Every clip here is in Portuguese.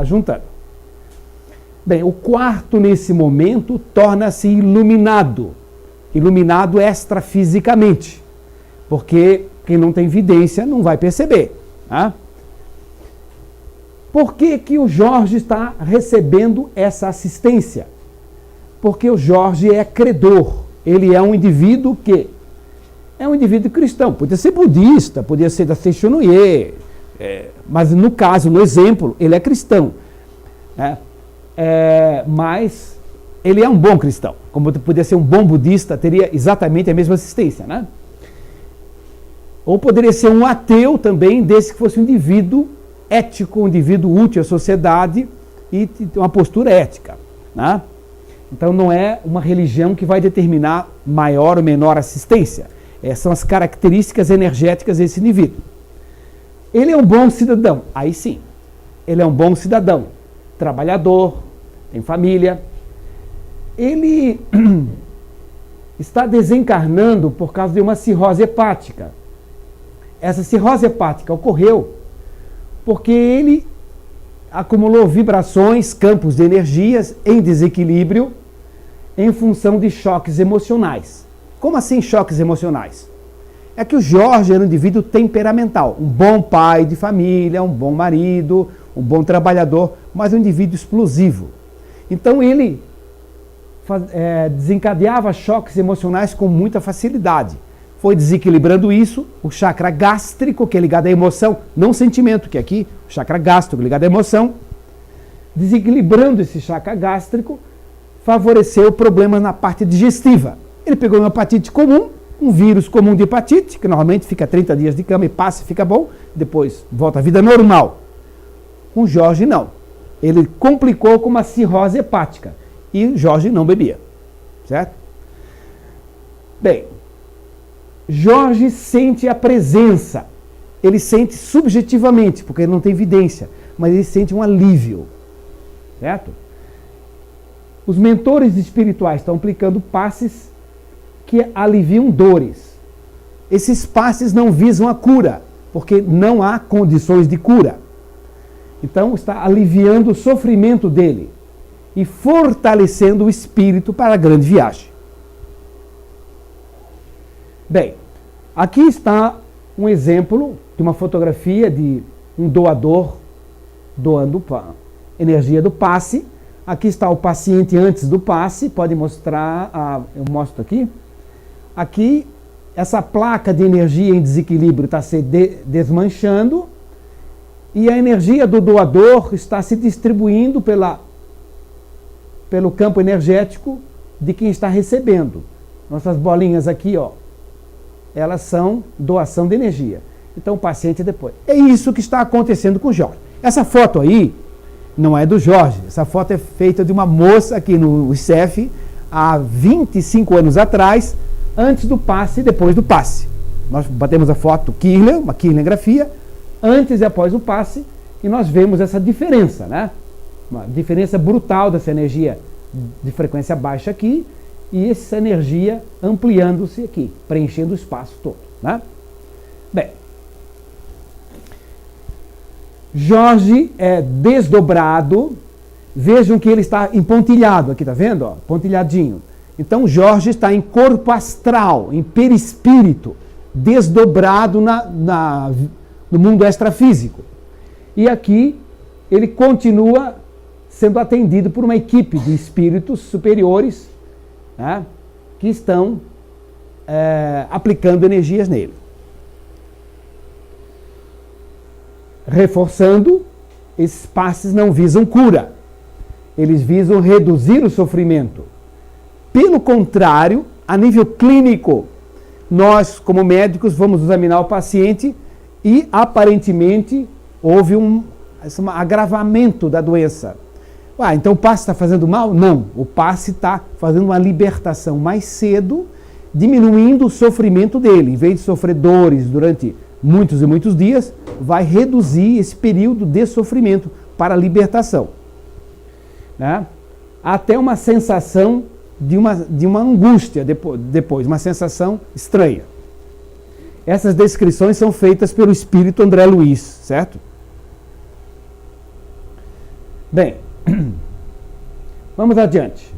juntando. Bem, o quarto, nesse momento, torna-se iluminado. Iluminado extrafisicamente. Porque quem não tem vidência não vai perceber. Tá? Por que o Jorge está recebendo essa assistência? Porque o Jorge é credor. Ele é um indivíduo que é um indivíduo cristão. Podia ser budista, podia ser da Seixonoye, mas no caso, no exemplo, ele é cristão. Mas ele é um bom cristão. Como poderia ser um bom budista, teria exatamente a mesma assistência, né? Ou poderia ser um ateu também, desde que fosse um indivíduo ético, um indivíduo útil à sociedade e uma postura ética, né? Então não é uma religião que vai determinar maior ou menor assistência. São as características energéticas desse indivíduo. Ele é um bom cidadão, aí sim. Ele é um bom cidadão, trabalhador, tem família. Ele está desencarnando por causa de uma cirrose hepática. Essa cirrose hepática ocorreu porque ele acumulou vibrações, campos de energias em desequilíbrio em função de choques emocionais. Como assim choques emocionais? É que o Jorge era um indivíduo temperamental, um bom pai de família, um bom marido, um bom trabalhador, mas um indivíduo explosivo. Então ele desencadeava choques emocionais com muita facilidade. Foi desequilibrando isso, o chakra gástrico, que é ligado à emoção, não sentimento, que é aqui, o chakra gástrico ligado à emoção, desequilibrando esse chakra gástrico, favoreceu problemas na parte digestiva. Ele pegou uma hepatite comum, um vírus comum de hepatite, que normalmente fica 30 dias de cama e passa e fica bom, depois volta à vida normal. Com Jorge não. Ele complicou com uma cirrose hepática e Jorge não bebia, certo? Bem, Jorge sente a presença, ele sente subjetivamente, porque ele não tem evidência, mas ele sente um alívio, certo? Os mentores espirituais estão aplicando passes que aliviam dores. Esses passes não visam a cura, porque não há condições de cura. Então está aliviando o sofrimento dele e fortalecendo o espírito para a grande viagem. Bem, aqui está um exemplo de uma fotografia de um doador doando energia do passe. Aqui está o paciente antes do passe, pode mostrar, eu mostro aqui. Aqui, essa placa de energia em desequilíbrio está se desmanchando e a energia do doador está se distribuindo pelo campo energético de quem está recebendo. Nossas bolinhas aqui, ó, elas são doação de energia. Então o paciente depois. É isso que está acontecendo com o Jorge. Essa foto aí não é do Jorge. Essa foto é feita de uma moça aqui no ICEF há 25 anos atrás, antes do passe e depois do passe. Nós batemos a foto Kirlian, uma Kirliangrafia, antes e após o passe, e nós vemos essa diferença, né? Uma diferença brutal dessa energia de frequência baixa aqui e essa energia ampliando-se aqui, preenchendo o espaço todo, né? Bem, Jorge é desdobrado, vejam que ele está empontilhado aqui, tá vendo? Ó, pontilhadinho. Então Jorge está em corpo astral, em perispírito, desdobrado no mundo extrafísico. E aqui ele continua sendo atendido por uma equipe de espíritos superiores, né, que estão aplicando energias nele. Reforçando, esses passes não visam cura, eles visam reduzir o sofrimento. Pelo contrário, a nível clínico, nós, como médicos, vamos examinar o paciente e, aparentemente, houve um agravamento da doença. Então o passe está fazendo mal? Não, o passe está fazendo uma libertação mais cedo, diminuindo o sofrimento dele. Em vez de sofrer dores durante muitos e muitos dias, vai reduzir esse período de sofrimento para a libertação, né? Até uma sensação de uma angústia depois, uma sensação estranha. Essas descrições são feitas pelo espírito André Luiz, certo? Bem, vamos adiante.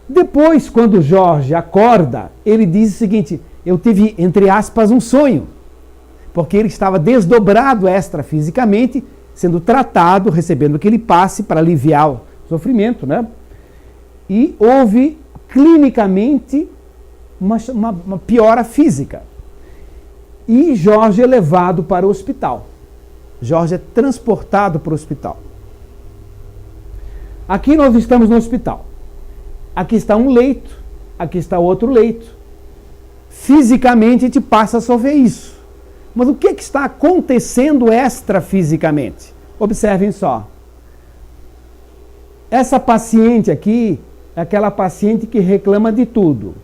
Depois, quando Jorge acorda, ele diz o seguinte: eu tive, entre aspas, um sonho, porque ele estava desdobrado extrafisicamente, sendo tratado, recebendo aquele passe para aliviar o sofrimento, né? E houve clinicamente uma piora física. E Jorge é levado para o hospital. Jorge é transportado para o hospital. Aqui nós estamos no hospital. Aqui está um leito, aqui está outro leito. Fisicamente a gente passa a só ver isso. Mas o que está acontecendo extrafisicamente? Observem só. Essa paciente aqui é aquela paciente que reclama de tudo.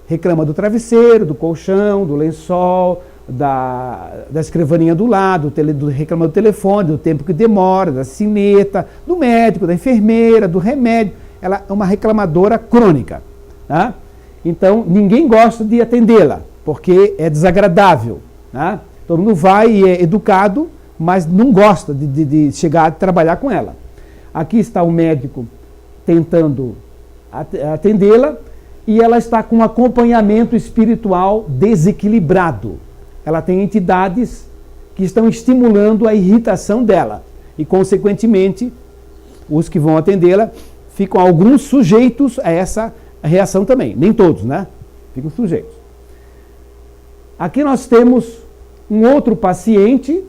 Reclama do travesseiro, do colchão, do lençol, da escrivaninha do lado, reclama do telefone, do tempo que demora, da sineta, do médico, da enfermeira, do remédio. Ela é uma reclamadora crônica. Tá? Então, ninguém gosta de atendê-la, porque é desagradável. Tá? Todo mundo vai e é educado, mas não gosta de chegar a trabalhar com ela. Aqui está o médico tentando atendê-la e ela está com um acompanhamento espiritual desequilibrado. Ela tem entidades que estão estimulando a irritação dela e, consequentemente, os que vão atendê-la ficam alguns sujeitos a essa reação também. Nem todos, né? Ficam sujeitos. Aqui nós temos um outro paciente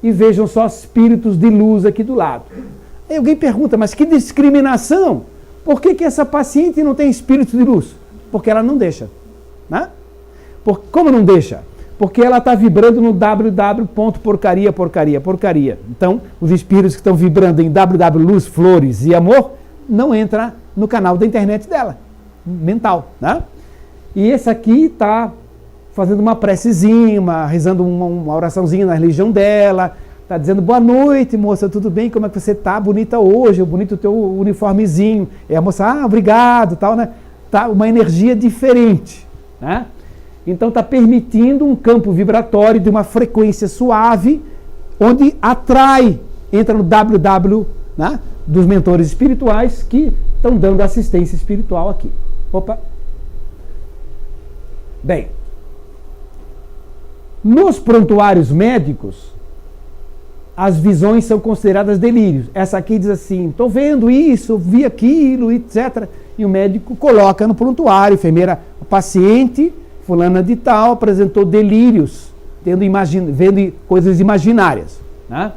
e vejam só espíritos de luz aqui do lado. Aí alguém pergunta, mas que discriminação? Por que essa paciente não tem espírito de luz? Porque ela não deixa. Né? Como não deixa? Porque ela está vibrando no www.porcaria, porcaria, porcaria. Então, os espíritos que estão vibrando em www, luz, flores e amor, não entra no canal da internet dela, mental. Né? E esse aqui está fazendo uma precezinha, rezando uma oraçãozinha na religião dela, está dizendo, boa noite, moça, tudo bem? Como é que você está? Bonita hoje, bonito o teu uniformezinho. E a moça, obrigado, tal, né? Tá uma energia diferente, né? Então está permitindo um campo vibratório de uma frequência suave, onde atrai, entra no www, né, dos mentores espirituais que estão dando assistência espiritual aqui. Opa! Bem, nos prontuários médicos, as visões são consideradas delírios. Essa aqui diz assim, estou vendo isso, vi aquilo, etc. E o médico coloca no prontuário, a enfermeira, o paciente, fulana de tal, apresentou delírios, vendo coisas imaginárias. Né?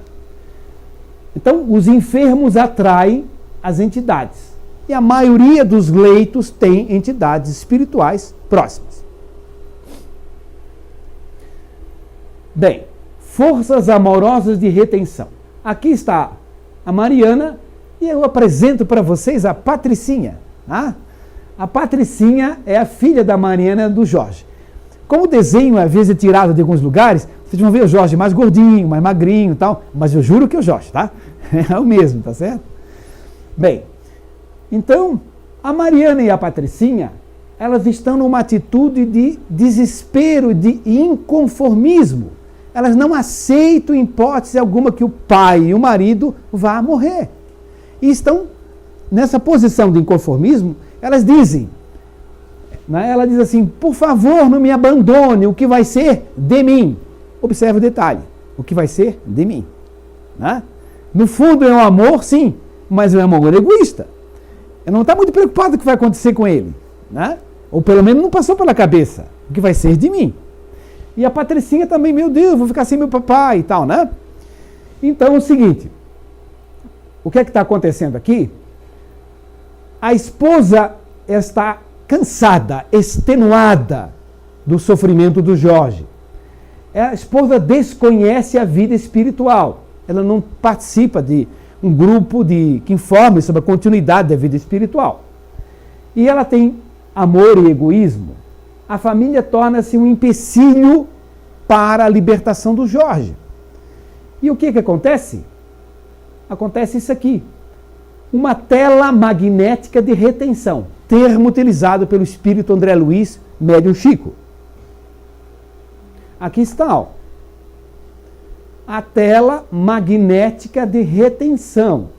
Então, os enfermos atraem as entidades. E a maioria dos leitos tem entidades espirituais próximas. Bem, forças amorosas de retenção. Aqui está a Mariana e eu apresento para vocês a Patricinha. Tá? A Patricinha é a filha da Mariana do Jorge. Como o desenho às vezes é tirado de alguns lugares, vocês vão ver o Jorge mais gordinho, mais magrinho e tal, mas eu juro que é o Jorge, tá? É o mesmo, tá certo? Bem, então, a Mariana e a Patricinha, elas estão numa atitude de desespero, de inconformismo. Elas não aceitam, em hipótese alguma, que o pai e o marido vá morrer. E estão nessa posição de inconformismo, elas dizem, né? Ela diz assim, por favor, não me abandone, o que vai ser de mim? Observe o detalhe, o que vai ser de mim. Né? No fundo é um amor, sim, mas é um amor egoísta. Ela não está muito preocupada com o que vai acontecer com ele. Né? Ou pelo menos não passou pela cabeça, o que vai ser de mim. E a Patricinha também, meu Deus, vou ficar sem meu papai e tal, né? Então é o seguinte, o que é que está acontecendo aqui? A esposa está cansada, extenuada do sofrimento do Jorge. A esposa desconhece a vida espiritual. Ela não participa de um grupo que informe sobre a continuidade da vida espiritual. E ela tem amor e egoísmo. A família torna-se um empecilho para a libertação do Jorge. E o que acontece? Acontece isso aqui. Uma tela magnética de retenção, termo utilizado pelo espírito André Luiz, médium Chico. Aqui está. Ó. a tela magnética de retenção.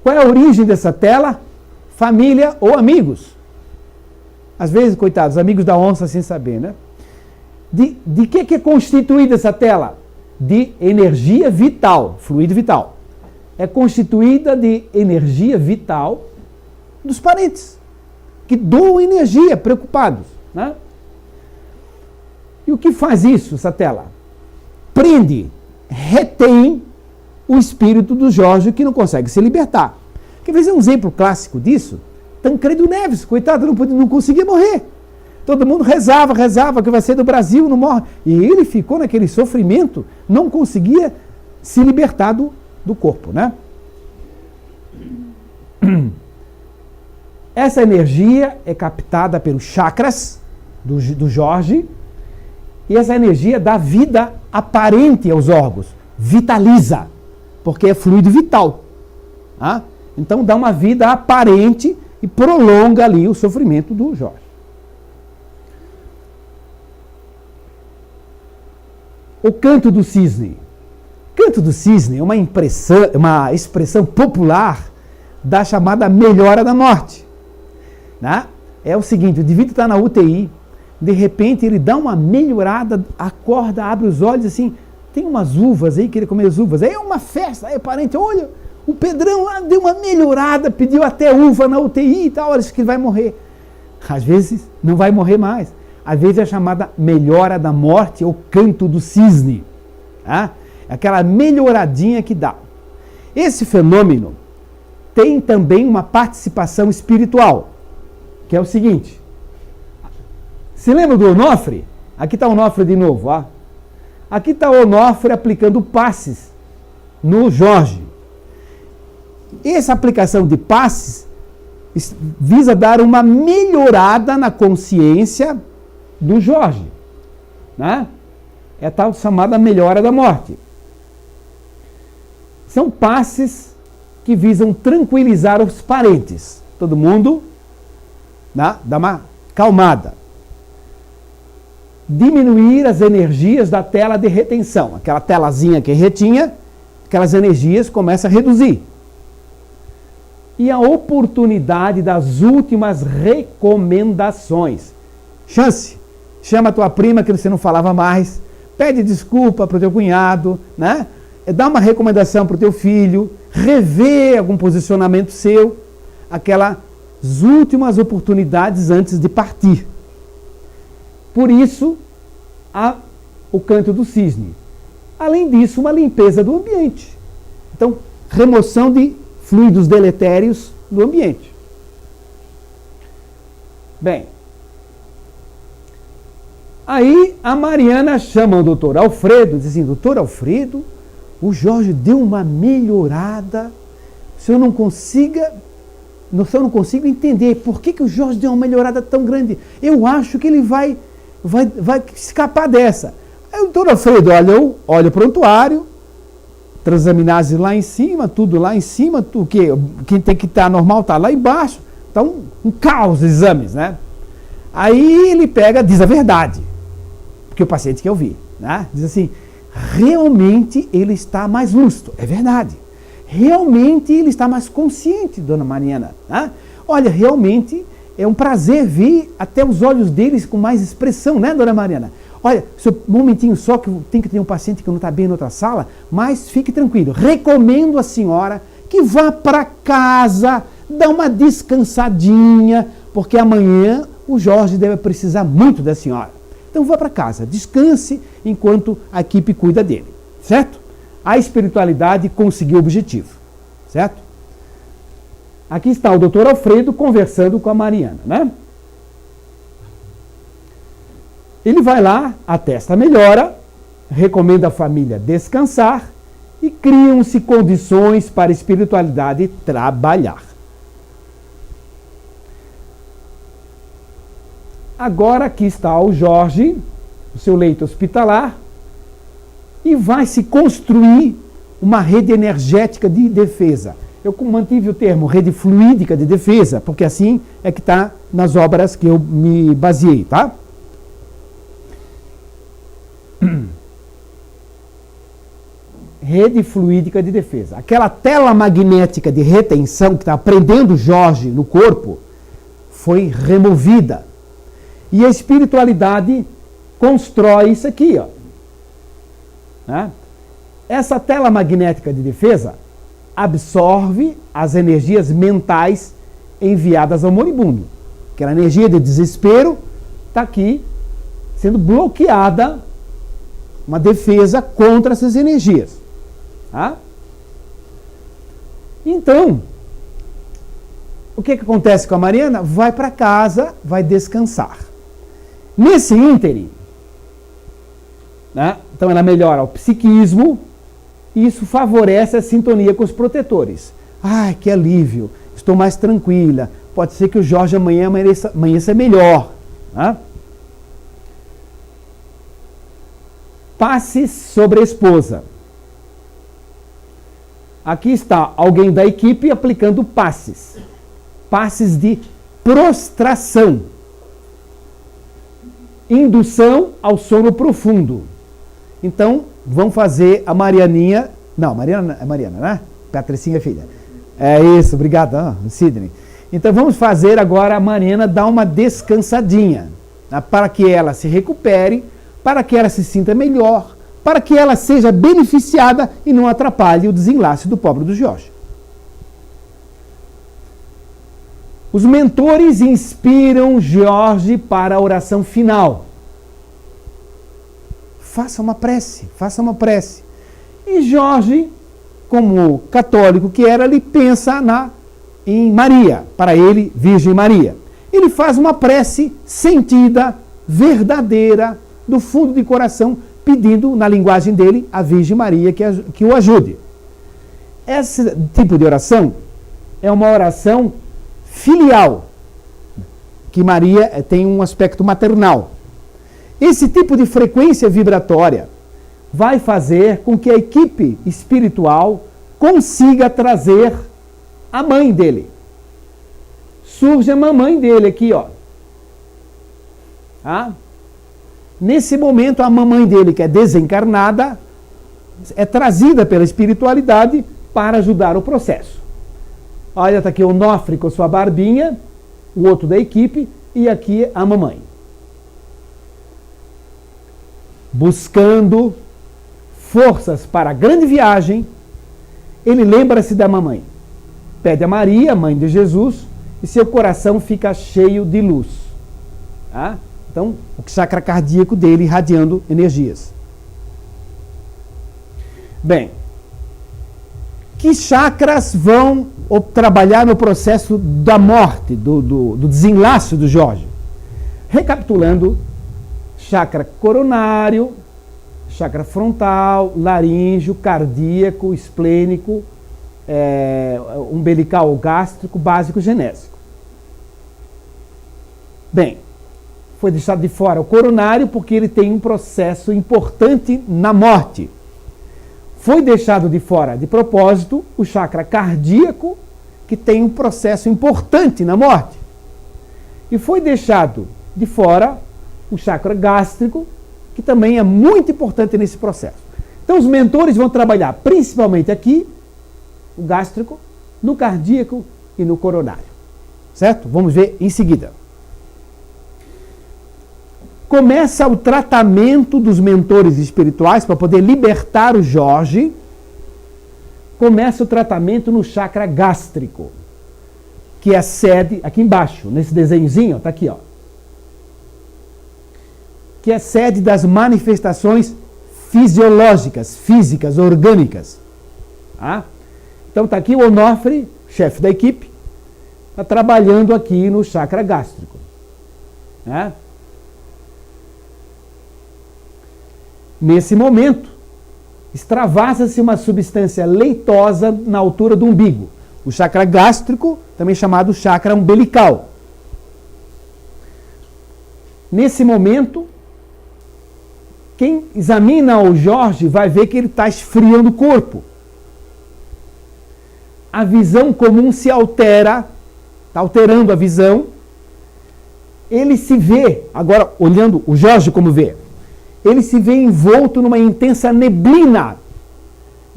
Qual é a origem dessa tela? Família ou amigos. Às vezes, coitados, amigos da onça sem saber, né? De que é constituída essa tela? De energia vital, fluido vital. É constituída de energia vital dos parentes, que doam energia, preocupados, né? E o que faz isso, essa tela? Prende, retém o espírito do Jorge, que não consegue se libertar. Quer ver um exemplo clássico disso? Tancredo Neves, coitado, não conseguia morrer. Todo mundo rezava, que vai ser do Brasil, não morre. E ele ficou naquele sofrimento, não conseguia se libertar do corpo, né? Essa energia é captada pelos chakras do Jorge, e essa energia dá vida aparente aos órgãos, vitaliza, porque é fluido vital. Tá? Então dá uma vida aparente e prolonga ali o sofrimento do Jorge. O canto do cisne. Canto do cisne é uma expressão popular da chamada melhora da morte. Né? É o seguinte, o indivíduo está na UTI, de repente ele dá uma melhorada, acorda, abre os olhos assim, tem umas uvas aí, queria comer as uvas, aí é uma festa, aí o parente, olha, o Pedrão lá deu uma melhorada, pediu até uva na UTI e tal, olha, isso que ele vai morrer. Às vezes não vai morrer mais. Às vezes é chamada melhora da morte ou canto do cisne. Tá? Aquela melhoradinha que dá. Esse fenômeno tem também uma participação espiritual, que é o seguinte. Se lembra do Onofre? Aqui está o Onofre de novo. Ó. Aqui está o Onofre aplicando passes no Jorge. Essa aplicação de passes visa dar uma melhorada na consciência do Jorge, né? É a tal chamada melhora da morte. São passes que visam tranquilizar os parentes. Todo mundo, né, dá uma calmada. Diminuir as energias da tela de retenção. Aquela telazinha que retinha, aquelas energias começam a reduzir. E a oportunidade das últimas recomendações. Chance. Chama a tua prima que você não falava mais, pede desculpa para o teu cunhado, né? Dá uma recomendação para o teu filho, revê algum posicionamento seu, aquelas últimas oportunidades antes de partir. Por isso, há o canto do cisne. Além disso, uma limpeza do ambiente. Então, remoção de fluidos deletérios do ambiente. Bem, aí a Mariana chama o doutor Alfredo, diz assim, doutor Alfredo, o Jorge deu uma melhorada, se eu não consigo entender por que o Jorge deu uma melhorada tão grande. Eu acho que ele vai escapar dessa. Aí o doutor Alfredo olha o prontuário, transaminase lá em cima, tudo lá em cima, quem tem que estar normal está lá embaixo, está um caos de exames, né? Aí ele diz a verdade. Que o paciente quer ouvir, né? Diz assim, realmente ele está mais lúcido, é verdade, realmente ele está mais consciente, dona Mariana, né? Olha, realmente é um prazer ver até os olhos deles com mais expressão, né, dona Mariana? Olha, um momentinho só que tem que ter um paciente que não está bem em outra sala, mas fique tranquilo, recomendo à senhora que vá para casa, dá uma descansadinha, porque amanhã o Jorge deve precisar muito da senhora. Então vá para casa, descanse enquanto a equipe cuida dele, certo? A espiritualidade conseguiu o objetivo, certo? Aqui está o doutor Alfredo conversando com a Mariana, né? Ele vai lá, atesta a melhora, recomenda à família descansar e criam-se condições para a espiritualidade trabalhar. Agora aqui está o Jorge, o seu leito hospitalar, e vai se construir uma rede energética de defesa. Eu mantive o termo rede fluídica de defesa, porque assim é que está nas obras que eu me baseei, tá? rede fluídica de defesa. Aquela tela magnética de retenção que está prendendo Jorge no corpo foi removida. E a espiritualidade constrói isso aqui, ó. Né? Essa tela magnética de defesa absorve as energias mentais enviadas ao moribundo. Aquela energia de desespero está aqui sendo bloqueada, uma defesa contra essas energias. Tá? Então, o que acontece com a Mariana? Vai para casa, vai descansar. Nesse ínterim, né? Então ela melhora o psiquismo e isso favorece a sintonia com os protetores. Ai, que alívio, estou mais tranquila. Pode ser que o Jorge amanhã amanheça melhor. Né? Passes sobre a esposa. Aqui está alguém da equipe aplicando passes. Passes de prostração. Indução ao sono profundo. Então, vão fazer a Marianinha... Não, Mariana é Mariana, né? Patricinha é filha. É isso, obrigado, Sidney. Então, vamos fazer agora a Mariana dar uma descansadinha. Né? Para que ela se recupere, para que ela se sinta melhor, para que ela seja beneficiada e não atrapalhe o desenlace do pobre do Jorge. Os mentores inspiram Jorge para a oração final. Faça uma prece, faça uma prece. E Jorge, como católico que era, ele pensa em Maria, para ele, Virgem Maria. Ele faz uma prece sentida, verdadeira, do fundo de coração, pedindo, na linguagem dele, a Virgem Maria que o ajude. Esse tipo de oração é uma oração filial, que Maria tem um aspecto maternal. Esse tipo de frequência vibratória vai fazer com que a equipe espiritual consiga trazer a mãe dele. Surge a mamãe dele aqui, ó. Tá? Nesse momento, a mamãe dele, que é desencarnada, é trazida pela espiritualidade para ajudar o processo. Olha, está aqui o Onofre com sua barbinha, o outro da equipe, e aqui a mamãe. Buscando forças para a grande viagem, ele lembra-se da mamãe. Pede a Maria, mãe de Jesus, e seu coração fica cheio de luz. Tá? Então, o chakra cardíaco dele irradiando energias. Bem, que chakras vão trabalhar no processo da morte, do desenlace do Jorge? Recapitulando, chakra coronário, chakra frontal, laríngeo, cardíaco, esplênico, umbilical, gástrico, básico, genésico. Bem, foi deixado de fora o coronário porque ele tem um processo importante na morte. Foi deixado de fora, de propósito, o chakra cardíaco, que tem um processo importante na morte. E foi deixado de fora o chakra gástrico, que também é muito importante nesse processo. Então, os mentores vão trabalhar principalmente aqui, o gástrico, no cardíaco e no coronário. Certo? Vamos ver em seguida. Começa o tratamento dos mentores espirituais para poder libertar o Jorge. Começa o tratamento no chakra gástrico, que é a sede, aqui embaixo, nesse desenhozinho, está aqui, ó. Que é a sede das manifestações fisiológicas, físicas, orgânicas. Tá? Então está aqui o Onofre, chefe da equipe, está trabalhando aqui no chakra gástrico. Né? Nesse momento, extravasa-se uma substância leitosa na altura do umbigo. O chakra gástrico, também chamado chakra umbilical. Nesse momento, quem examina o Jorge vai ver que ele está esfriando o corpo. A visão comum se altera, está alterando a visão. Ele se vê, agora olhando o Jorge como vê, ele se vê envolto numa intensa neblina,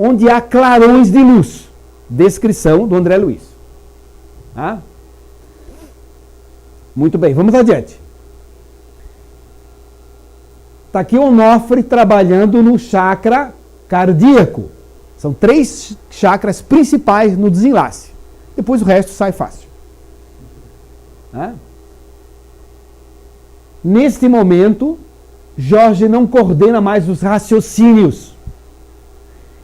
onde há clarões de luz. Descrição do André Luiz. Tá? Muito bem, vamos adiante. Está aqui o Onofre trabalhando no chakra cardíaco. São 3 chakras principais no desenlace. Depois o resto sai fácil. Tá? Neste momento, Jorge não coordena mais os raciocínios.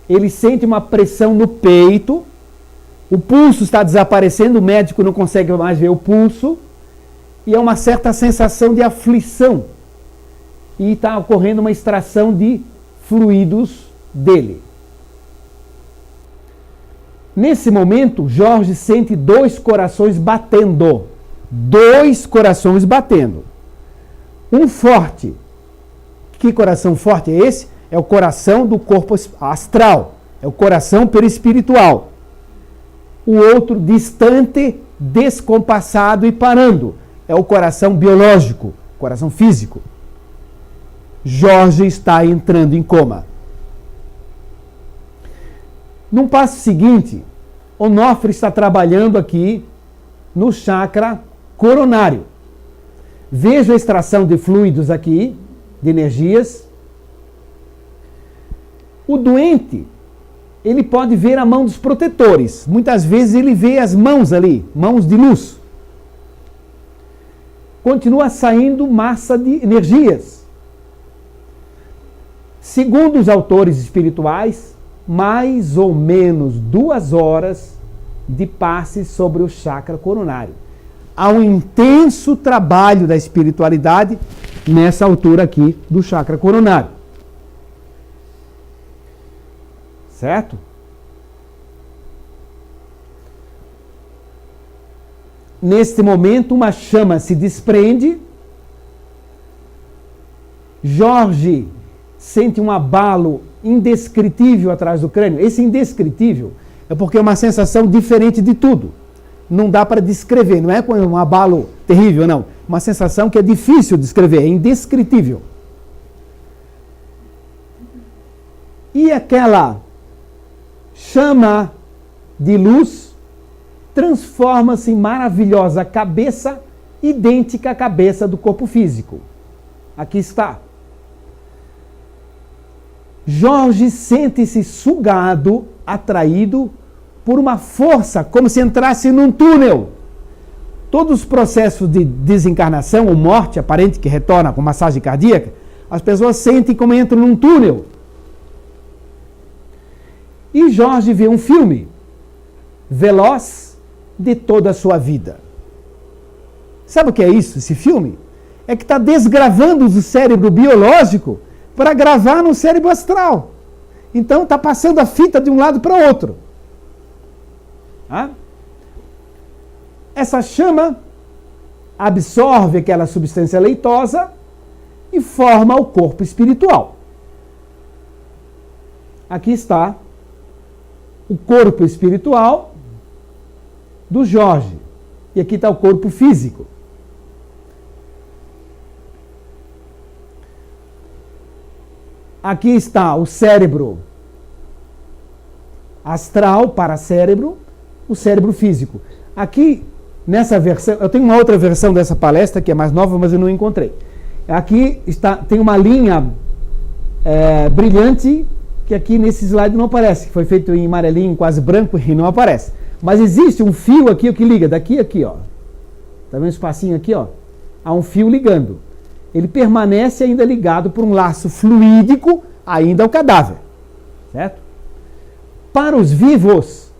Ele sente uma pressão no peito, o pulso está desaparecendo, o médico não consegue mais ver o pulso, e é uma certa sensação de aflição. E está ocorrendo uma extração de fluidos dele. Nesse momento, Jorge sente 2 corações batendo. 2 corações batendo. Um forte. Que coração forte é esse? É o coração do corpo astral. É o coração perispiritual. O outro distante, descompassado e parando. É o coração biológico, coração físico. Jorge está entrando em coma. No passo seguinte, Onofre está trabalhando aqui no chakra coronário. Veja a extração de fluidos aqui, de energias. O doente, ele pode ver a mão dos protetores. Muitas vezes ele vê as mãos ali, mãos de luz. Continua saindo massa de energias. Segundo os autores espirituais, mais ou menos 2 horas de passe sobre o chakra coronário. Há um intenso trabalho da espiritualidade nessa altura aqui do chakra coronário. Certo? Neste momento, uma chama se desprende. Jorge sente um abalo indescritível atrás do crânio. Esse indescritível é porque é uma sensação diferente de tudo. Não dá para descrever, não é um abalo terrível, não. Uma sensação que é difícil de descrever, é indescritível. E aquela chama de luz transforma-se em maravilhosa cabeça, idêntica à cabeça do corpo físico. Aqui está. Jorge sente-se sugado, atraído por uma força, como se entrasse num túnel. Todos os processos de desencarnação ou morte aparente que retorna com massagem cardíaca, as pessoas sentem como entram num túnel. E Jorge vê um filme veloz de toda a sua vida. Sabe o que é isso, esse filme? É que está desgravando o cérebro biológico para gravar no cérebro astral. Então está passando a fita de um lado para o outro. Essa chama absorve aquela substância leitosa e forma o corpo espiritual. Aqui está o corpo espiritual do Jorge. E aqui está o corpo físico. Aqui está o cérebro astral, paracérebro, o cérebro físico. Aqui, nessa versão, eu tenho uma outra versão dessa palestra que é mais nova, mas eu não encontrei. Aqui tem uma linha brilhante que aqui nesse slide não aparece, que foi feito em amarelinho, quase branco, e não aparece. Mas existe um fio aqui que liga, daqui a aqui, ó. Tá vendo um espacinho aqui, ó? Há um fio ligando. Ele permanece ainda ligado por um laço fluídico ainda ao cadáver. Certo? Para os vivos,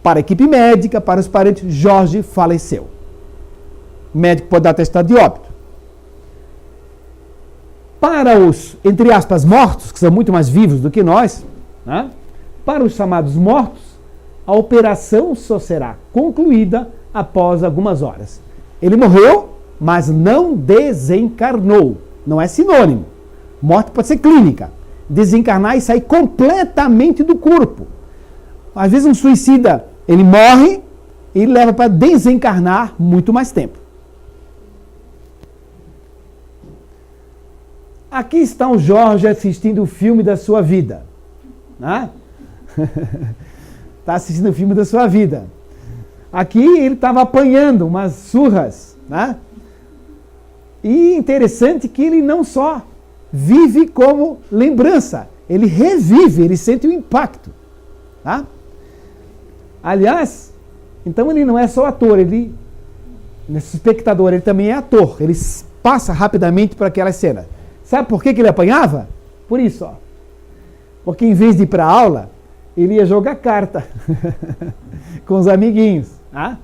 para a equipe médica, para os parentes, Jorge faleceu. O médico pode dar atestado de óbito. Para os, entre aspas, mortos, que são muito mais vivos do que nós, né? Para os chamados mortos, a operação só será concluída após algumas horas. Ele morreu, mas não desencarnou. Não é sinônimo. Morte pode ser clínica. Desencarnar e sair completamente do corpo. Às vezes um suicida, ele morre e leva para desencarnar muito mais tempo. Aqui está o Jorge assistindo o filme da sua vida. né? Está assistindo o filme da sua vida. Aqui ele estava apanhando umas surras, né? E interessante que ele não só vive como lembrança, ele revive, ele sente o impacto, tá? Aliás, então ele não é só ator, ele, nesse espectador, ele também é ator, ele passa rapidamente por aquela cena. Sabe por que ele apanhava? Por isso, ó. Porque em vez de ir para a aula, ele ia jogar carta com os amiguinhos. Tá?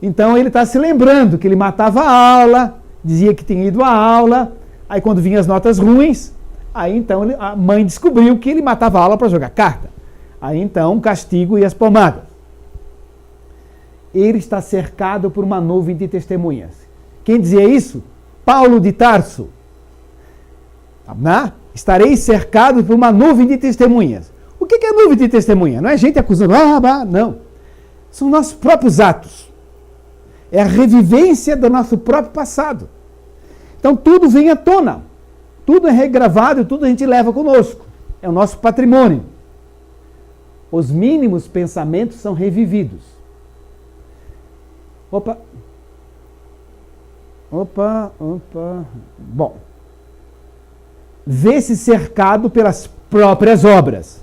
Então ele está se lembrando que ele matava a aula, dizia que tinha ido à aula, aí quando vinham as notas ruins, aí então a mãe descobriu que ele matava a aula para jogar carta. Aí então o castigo e as pomadas. Ele está cercado por uma nuvem de testemunhas. Quem dizia isso? Paulo de Tarso. Estarei cercado por uma nuvem de testemunhas. O que é nuvem de testemunha? Não é gente acusando, não. São nossos próprios atos. É a revivência do nosso próprio passado. Então tudo vem à tona. Tudo é regravado, tudo a gente leva conosco. É o nosso patrimônio. Os mínimos pensamentos são revividos. Opa. Bom. Vê-se cercado pelas próprias obras.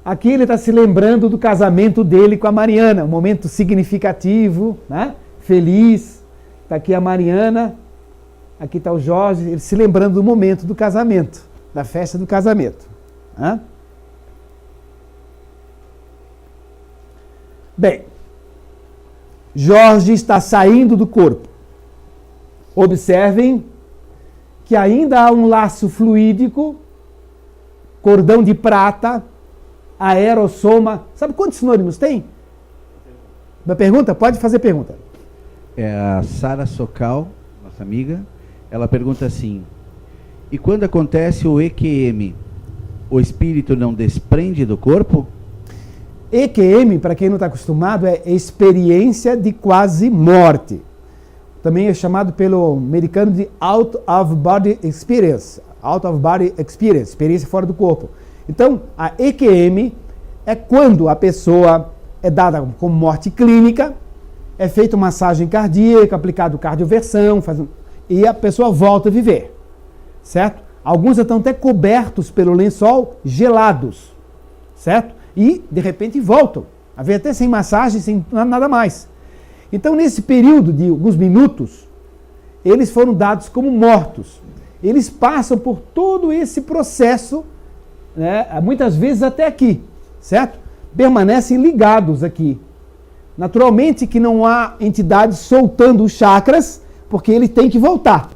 Aqui ele está se lembrando do casamento dele com a Mariana, um momento significativo, né? Feliz. Está aqui a Mariana, aqui está o Jorge, ele se lembrando do momento do casamento, da festa do casamento. Né? Bem, Jorge está saindo do corpo. Observem que ainda há um laço fluídico, cordão de prata, aerossoma. Sabe quantos sinônimos tem? Uma pergunta? Pode fazer pergunta. É a Sara Socal, nossa amiga. Ela pergunta assim: e quando acontece o EQM, o espírito não desprende do corpo? EQM, para quem não está acostumado, é experiência de quase morte. Também é chamado pelo americano de out of body experience. Out of body experience, experiência fora do corpo. Então, a EQM é quando a pessoa é dada como morte clínica, é feita massagem cardíaca, aplicado cardioversão, e a pessoa volta a viver. Certo? Alguns estão até cobertos pelo lençol, gelados. Certo? E, de repente, voltam. Às vezes até sem massagem, sem nada mais. Então, nesse período de alguns minutos, eles foram dados como mortos. Eles passam por todo esse processo, né, muitas vezes até aqui, certo? Permanecem ligados aqui. Naturalmente que não há entidades soltando os chakras, porque ele tem que voltar,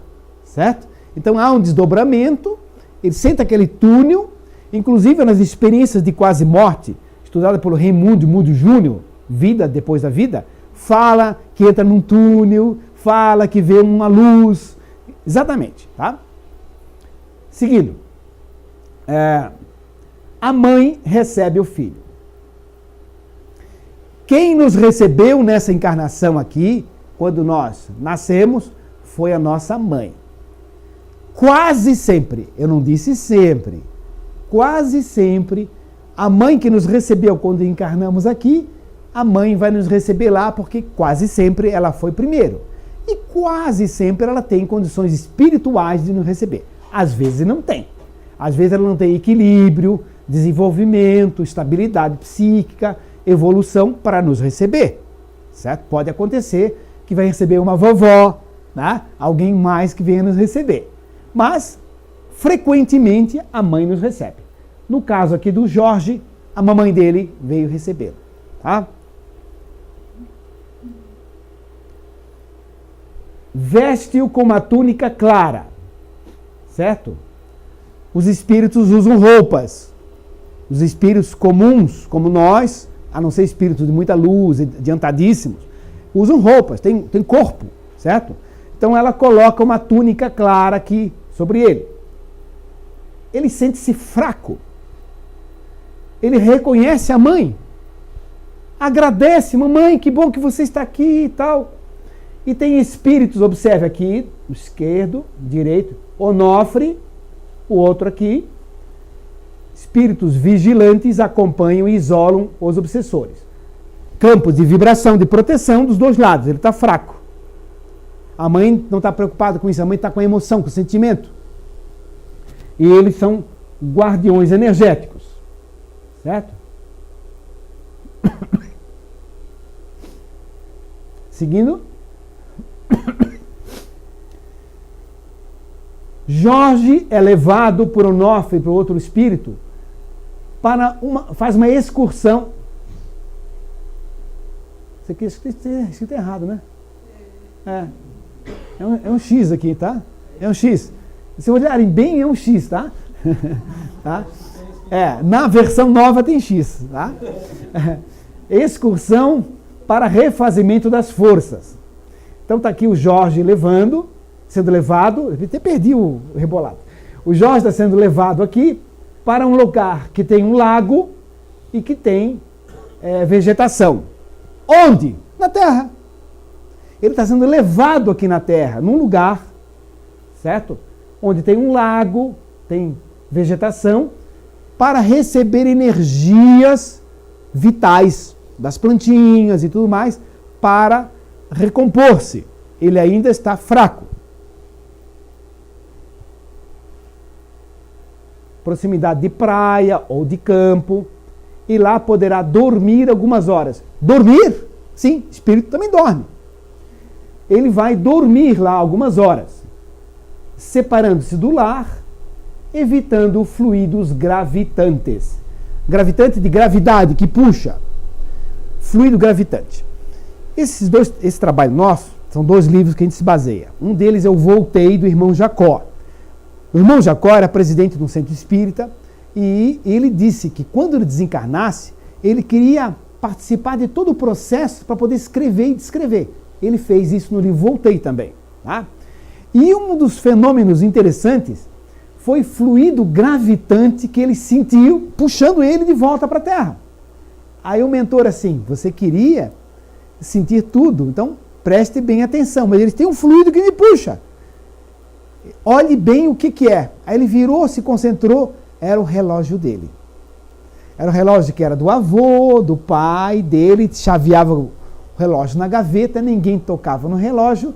certo? Então há um desdobramento, ele sente aquele túnel, inclusive nas experiências de quase morte, estudada pelo Raimundo Mundo Júnior, Vida Depois da Vida, fala que entra num túnel, fala que vê uma luz. Exatamente, tá? Seguindo. A mãe recebe o filho. Quem nos recebeu nessa encarnação aqui, quando nós nascemos, foi a nossa mãe. Quase sempre, eu não disse sempre, quase sempre, a mãe que nos recebeu quando encarnamos aqui, a mãe vai nos receber lá, porque quase sempre ela foi primeiro. E quase sempre ela tem condições espirituais de nos receber. Às vezes não tem. Às vezes ela não tem equilíbrio, desenvolvimento, estabilidade psíquica, evolução para nos receber. Certo? Pode acontecer que vai receber uma vovó, né? Alguém mais que venha nos receber. Mas, frequentemente, a mãe nos recebe. No caso aqui do Jorge, a mamãe dele veio recebê-lo. Tá? Veste-o com uma túnica clara, certo? Os espíritos usam roupas. Os espíritos comuns, como nós, a não ser espíritos de muita luz, adiantadíssimos, usam roupas, tem corpo, certo? Então ela coloca uma túnica clara aqui sobre ele. Ele sente-se fraco. Ele reconhece a mãe. Agradece, mamãe, que bom que você está aqui e tal. E tem espíritos, observe aqui, o esquerdo, direito, Onofre, o outro aqui, espíritos vigilantes acompanham e isolam os obsessores. Campos de vibração, de proteção dos dois lados. Ele está fraco. A mãe não está preocupada com isso. A mãe está com a emoção, com o sentimento. E eles são guardiões energéticos. Certo? Seguindo. Jorge é levado por Onofre, por outro espírito, faz uma excursão. Isso aqui é escrito errado, né? É um X aqui, tá? É um X. Se olharem bem, é um X, tá? Tá? Na versão nova tem X, tá? Excursão para refazimento das forças. Então está aqui o Jorge sendo levado, eu até perdi o rebolado. O Jorge está sendo levado aqui para um lugar que tem um lago e que tem vegetação. Onde? Na Terra. Ele está sendo levado aqui na Terra, num lugar, certo? Onde tem um lago, tem vegetação, para receber energias vitais das plantinhas e tudo mais, para recompor-se. Ele ainda está fraco. Proximidade de praia ou de campo, e lá poderá dormir algumas horas. Dormir? Sim, espírito também dorme. Ele vai dormir lá algumas horas, separando-se do lar, evitando fluidos gravitantes. Gravitante de gravidade, que puxa. Fluido gravitante. Esse trabalho nosso, são 2 livros que a gente se baseia. Um deles é o Voltei, do irmão Jacó. O irmão Jacó era presidente de um centro espírita e ele disse que quando ele desencarnasse, ele queria participar de todo o processo para poder escrever e descrever. Ele fez isso no livro Voltei também. Tá? E um dos fenômenos interessantes foi fluido gravitante que ele sentiu puxando ele de volta para a Terra. Aí o mentor assim, você queria sentir tudo, então preste bem atenção, mas eles têm um fluido que me puxa. Olhe bem o que é. Aí ele virou, se concentrou, era o relógio dele. Era o relógio que era do avô, do pai dele, chaveava o relógio na gaveta, ninguém tocava no relógio,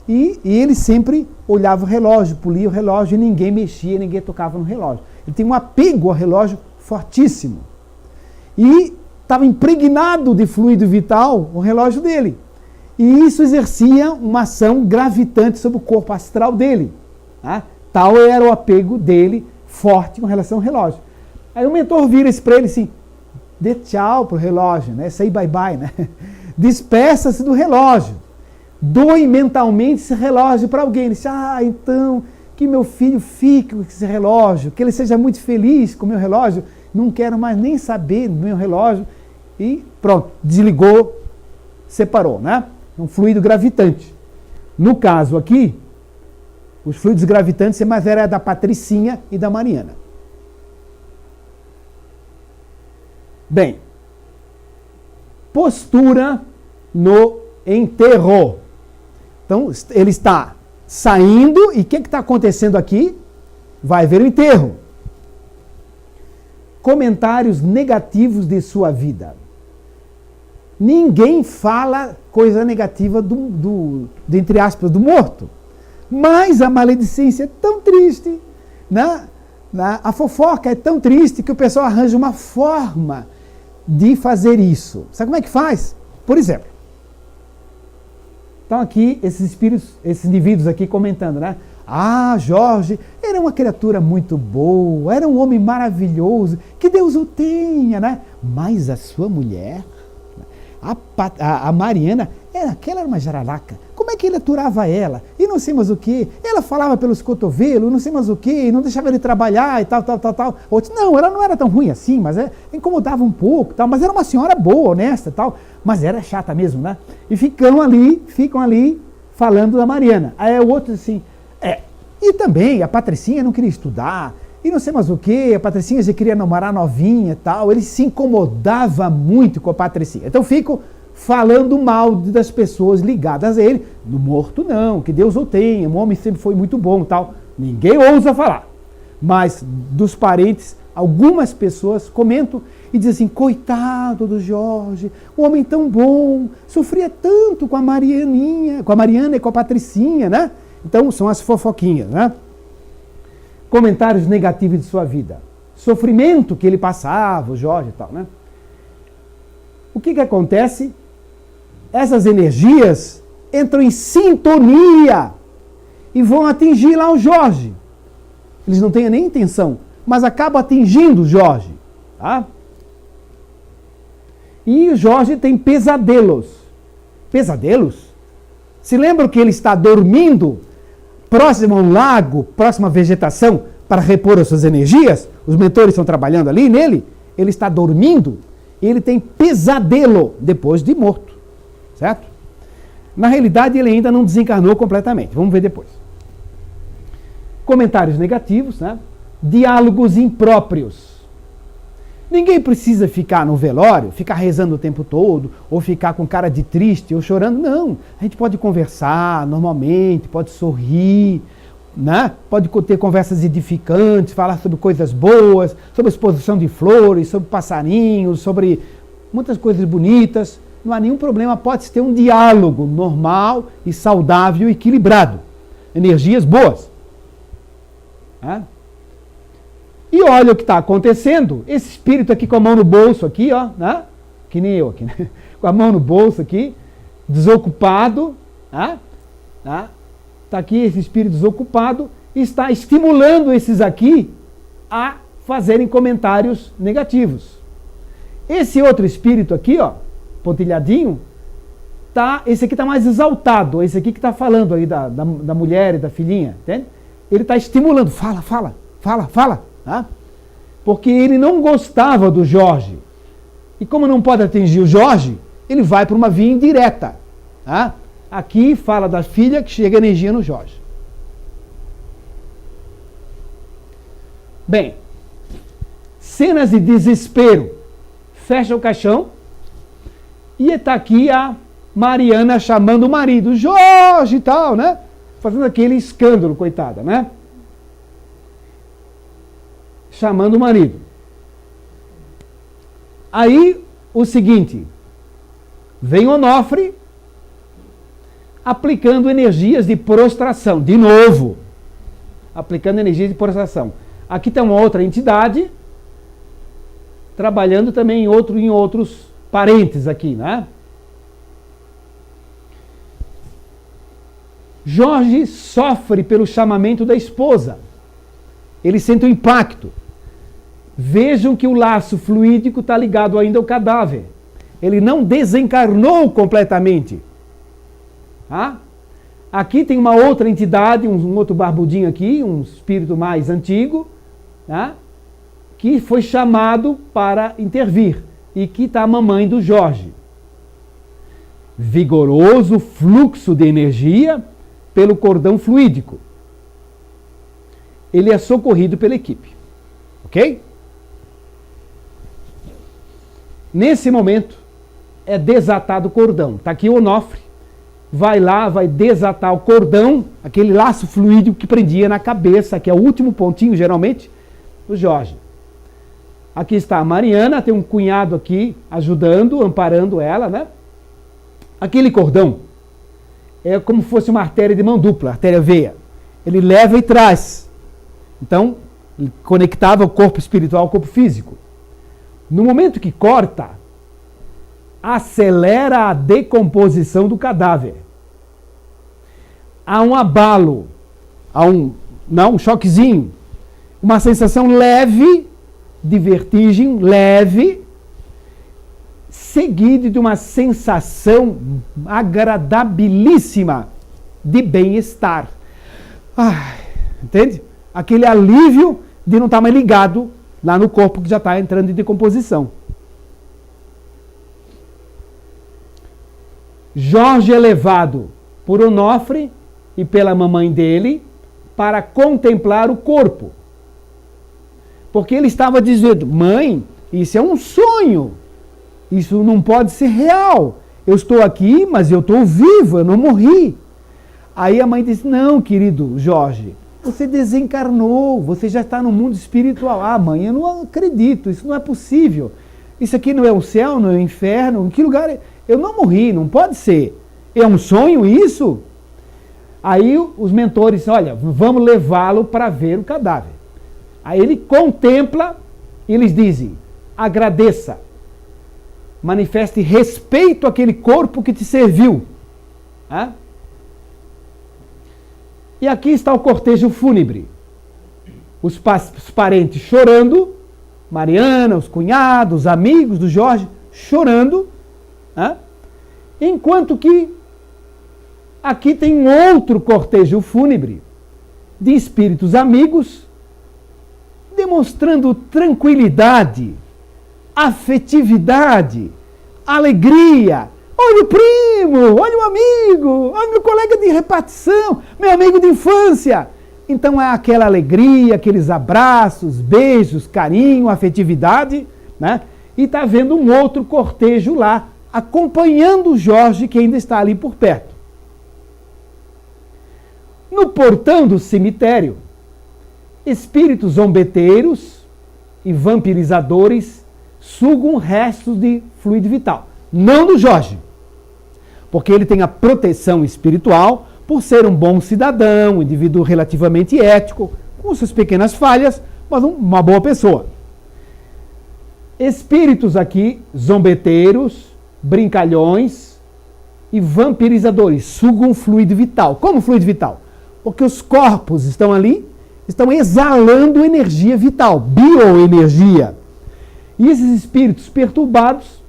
e ele sempre olhava o relógio, polia o relógio, e ninguém mexia, ninguém tocava no relógio. Ele tem um apego ao relógio fortíssimo. E estava impregnado de fluido vital o relógio dele. E isso exercia uma ação gravitante sobre o corpo astral dele. Tá? Tal era o apego dele forte com relação ao relógio. Aí o mentor vira isso para ele assim, dê tchau pro relógio, né? Say bye bye, né? Despeça-se do relógio. Doe mentalmente esse relógio para alguém. Ele diz, então, que meu filho fique com esse relógio, que ele seja muito feliz com o meu relógio, não quero mais nem saber do meu relógio. E pronto, desligou, separou, né? Um fluido gravitante. No caso aqui, os fluidos gravitantes era da Patricinha e da Mariana. Bem, postura no enterro. Então, ele está saindo e o que está acontecendo aqui? Vai haver o enterro. Comentários negativos de sua vida. Ninguém fala coisa negativa entre aspas, do morto. Mas a maledicência é tão triste, né? A fofoca é tão triste que o pessoal arranja uma forma de fazer isso. Sabe como é que faz? Por exemplo, estão aqui esses espíritos, esses indivíduos aqui comentando, né? Jorge era uma criatura muito boa, era um homem maravilhoso, que Deus o tenha, né? Mas a sua mulher, a Mariana, aquela era uma jararaca. Como é que ele aturava ela? E não sei mais o que. Ela falava pelos cotovelos, não sei mais o que, não deixava ele trabalhar e tal. Outros, não, ela não era tão ruim assim, mas incomodava um pouco, tal, mas era uma senhora boa, honesta, tal, mas era chata mesmo, né? E ficam ali falando da Mariana. Aí o outro assim, e também a Patricinha não queria estudar, e não sei mais o que, a Patricinha já queria namorar novinha e tal, ele se incomodava muito com a Patricinha. Então fico falando mal das pessoas ligadas a ele, do morto não, que Deus o tenha, o homem sempre foi muito bom e tal. Ninguém ousa falar, mas dos parentes Algumas pessoas comentam e dizem assim, coitado do Jorge, um homem tão bom, sofria tanto com a Marianinha, com a Mariana e com a Patricinha, né? Então são as fofoquinhas, né? Comentários negativos de sua vida. Sofrimento que ele passava, o Jorge e tal, né? O que acontece? Essas energias entram em sintonia e vão atingir lá o Jorge. Eles não têm nem intenção, mas acabam atingindo o Jorge. Tá? E o Jorge tem pesadelos. Pesadelos? Se lembram que ele está dormindo próximo a um lago, próximo à vegetação, para repor as suas energias? Os mentores estão trabalhando ali nele. Ele está dormindo e ele tem pesadelo depois de morto. Certo? Na realidade, ele ainda não desencarnou completamente. Vamos ver depois. Comentários negativos, né? Diálogos impróprios. Ninguém precisa ficar no velório, ficar rezando o tempo todo, ou ficar com cara de triste, ou chorando. Não, a gente pode conversar normalmente, pode sorrir, né? Pode ter conversas edificantes, falar sobre coisas boas, sobre exposição de flores, sobre passarinhos, sobre muitas coisas bonitas. Não há nenhum problema, pode ter um diálogo normal e saudável, equilibrado. Energias boas. Né? E olha o que está acontecendo. Esse espírito aqui com a mão no bolso, aqui, ó, né? Que nem eu aqui, né? Com a mão no bolso aqui, desocupado, né? Tá aqui esse espírito desocupado, e está estimulando esses aqui a fazerem comentários negativos. Esse outro espírito aqui, ó, pontilhadinho, esse aqui está mais exaltado, esse aqui que está falando aí da mulher e da filhinha, entende? Ele está estimulando, fala. Tá? Porque ele não gostava do Jorge. E como não pode atingir o Jorge, ele vai para uma via indireta. Tá? Aqui fala da filha que chega energia no Jorge. Bem, cenas de desespero. Fecha o caixão e está aqui a Mariana chamando o marido, Jorge e tal, né? Fazendo aquele escândalo, coitada, né? Chamando o marido. Aí, o seguinte, vem Onofre aplicando energias de prostração, de novo, aplicando energias de prostração. Aqui tem uma outra entidade, trabalhando também em outros parentes aqui, né? Jorge sofre pelo chamamento da esposa. Ele sente o impacto. Vejam que o laço fluídico está ligado ainda ao cadáver. Ele não desencarnou completamente. Tá? Aqui tem uma outra entidade, um outro barbudinho aqui, um espírito mais antigo, tá? Que foi chamado para intervir e que está a mamãe do Jorge. Vigoroso fluxo de energia pelo cordão fluídico. Ele é socorrido pela equipe. Ok? Nesse momento, é desatado o cordão. Está aqui o Onofre. Vai lá, vai desatar o cordão, aquele laço fluídico que prendia na cabeça, que é o último pontinho, geralmente, do Jorge. Aqui está a Mariana, tem um cunhado aqui ajudando, amparando ela, né? Aquele cordão é como se fosse uma artéria de mão dupla, artéria veia. Ele leva e traz. Então, ele conectava o corpo espiritual ao corpo físico. No momento que corta, acelera a decomposição do cadáver. Há um abalo, há um choquezinho, uma sensação leve de vertigem, leve, seguido de uma sensação agradabilíssima de bem-estar. Entende? Aquele alívio de não estar mais ligado lá no corpo que já está entrando em decomposição. Jorge é levado por Onofre e pela mamãe dele para contemplar o corpo. Porque ele estava dizendo, mãe, isso é um sonho. Isso não pode ser real. Eu estou aqui, mas eu estou vivo, eu não morri. Aí a mãe disse, não, querido Jorge, Você desencarnou, você já está no mundo espiritual. Ah, mãe, eu não acredito, isso não é possível. Isso aqui não é o céu, não é o inferno, em que lugar é? Eu não morri, não pode ser. É um sonho isso? Aí os mentores, olha, vamos levá-lo para ver o cadáver. Aí ele contempla e eles dizem, agradeça, manifeste respeito àquele corpo que te serviu. Ah? E aqui está o cortejo fúnebre. Os parentes chorando, Mariana, os cunhados, os amigos do Jorge, chorando, enquanto que aqui tem um outro cortejo fúnebre de espíritos amigos, demonstrando tranquilidade, afetividade, alegria. Olha o primo, olha o amigo, olha meu colega de repartição, meu amigo de infância. Então é aquela alegria, aqueles abraços, beijos, carinho, afetividade, né? E está vendo um outro cortejo lá, acompanhando o Jorge, que ainda está ali por perto. No portão do cemitério, espíritos zombeteiros e vampirizadores sugam restos de fluido vital. Não do Jorge, porque ele tem a proteção espiritual por ser um bom cidadão, um indivíduo relativamente ético, com suas pequenas falhas, mas uma boa pessoa. Espíritos aqui, zombeteiros, brincalhões e vampirizadores, sugam fluido vital. Como fluido vital? Porque os corpos estão ali, estão exalando energia vital, bioenergia. E esses espíritos perturbados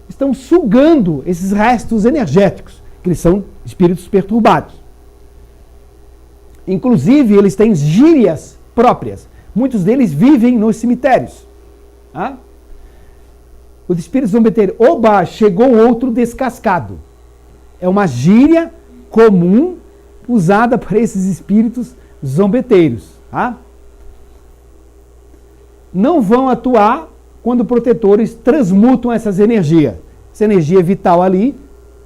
estão sugando esses restos energéticos, que eles são espíritos perturbados. Inclusive, eles têm gírias próprias. Muitos deles vivem nos cemitérios. Os espíritos zombeteiros, oba, chegou outro descascado. É uma gíria comum usada para esses espíritos zombeteiros. Não vão atuar quando protetores transmutam essas energias. Essa energia vital ali,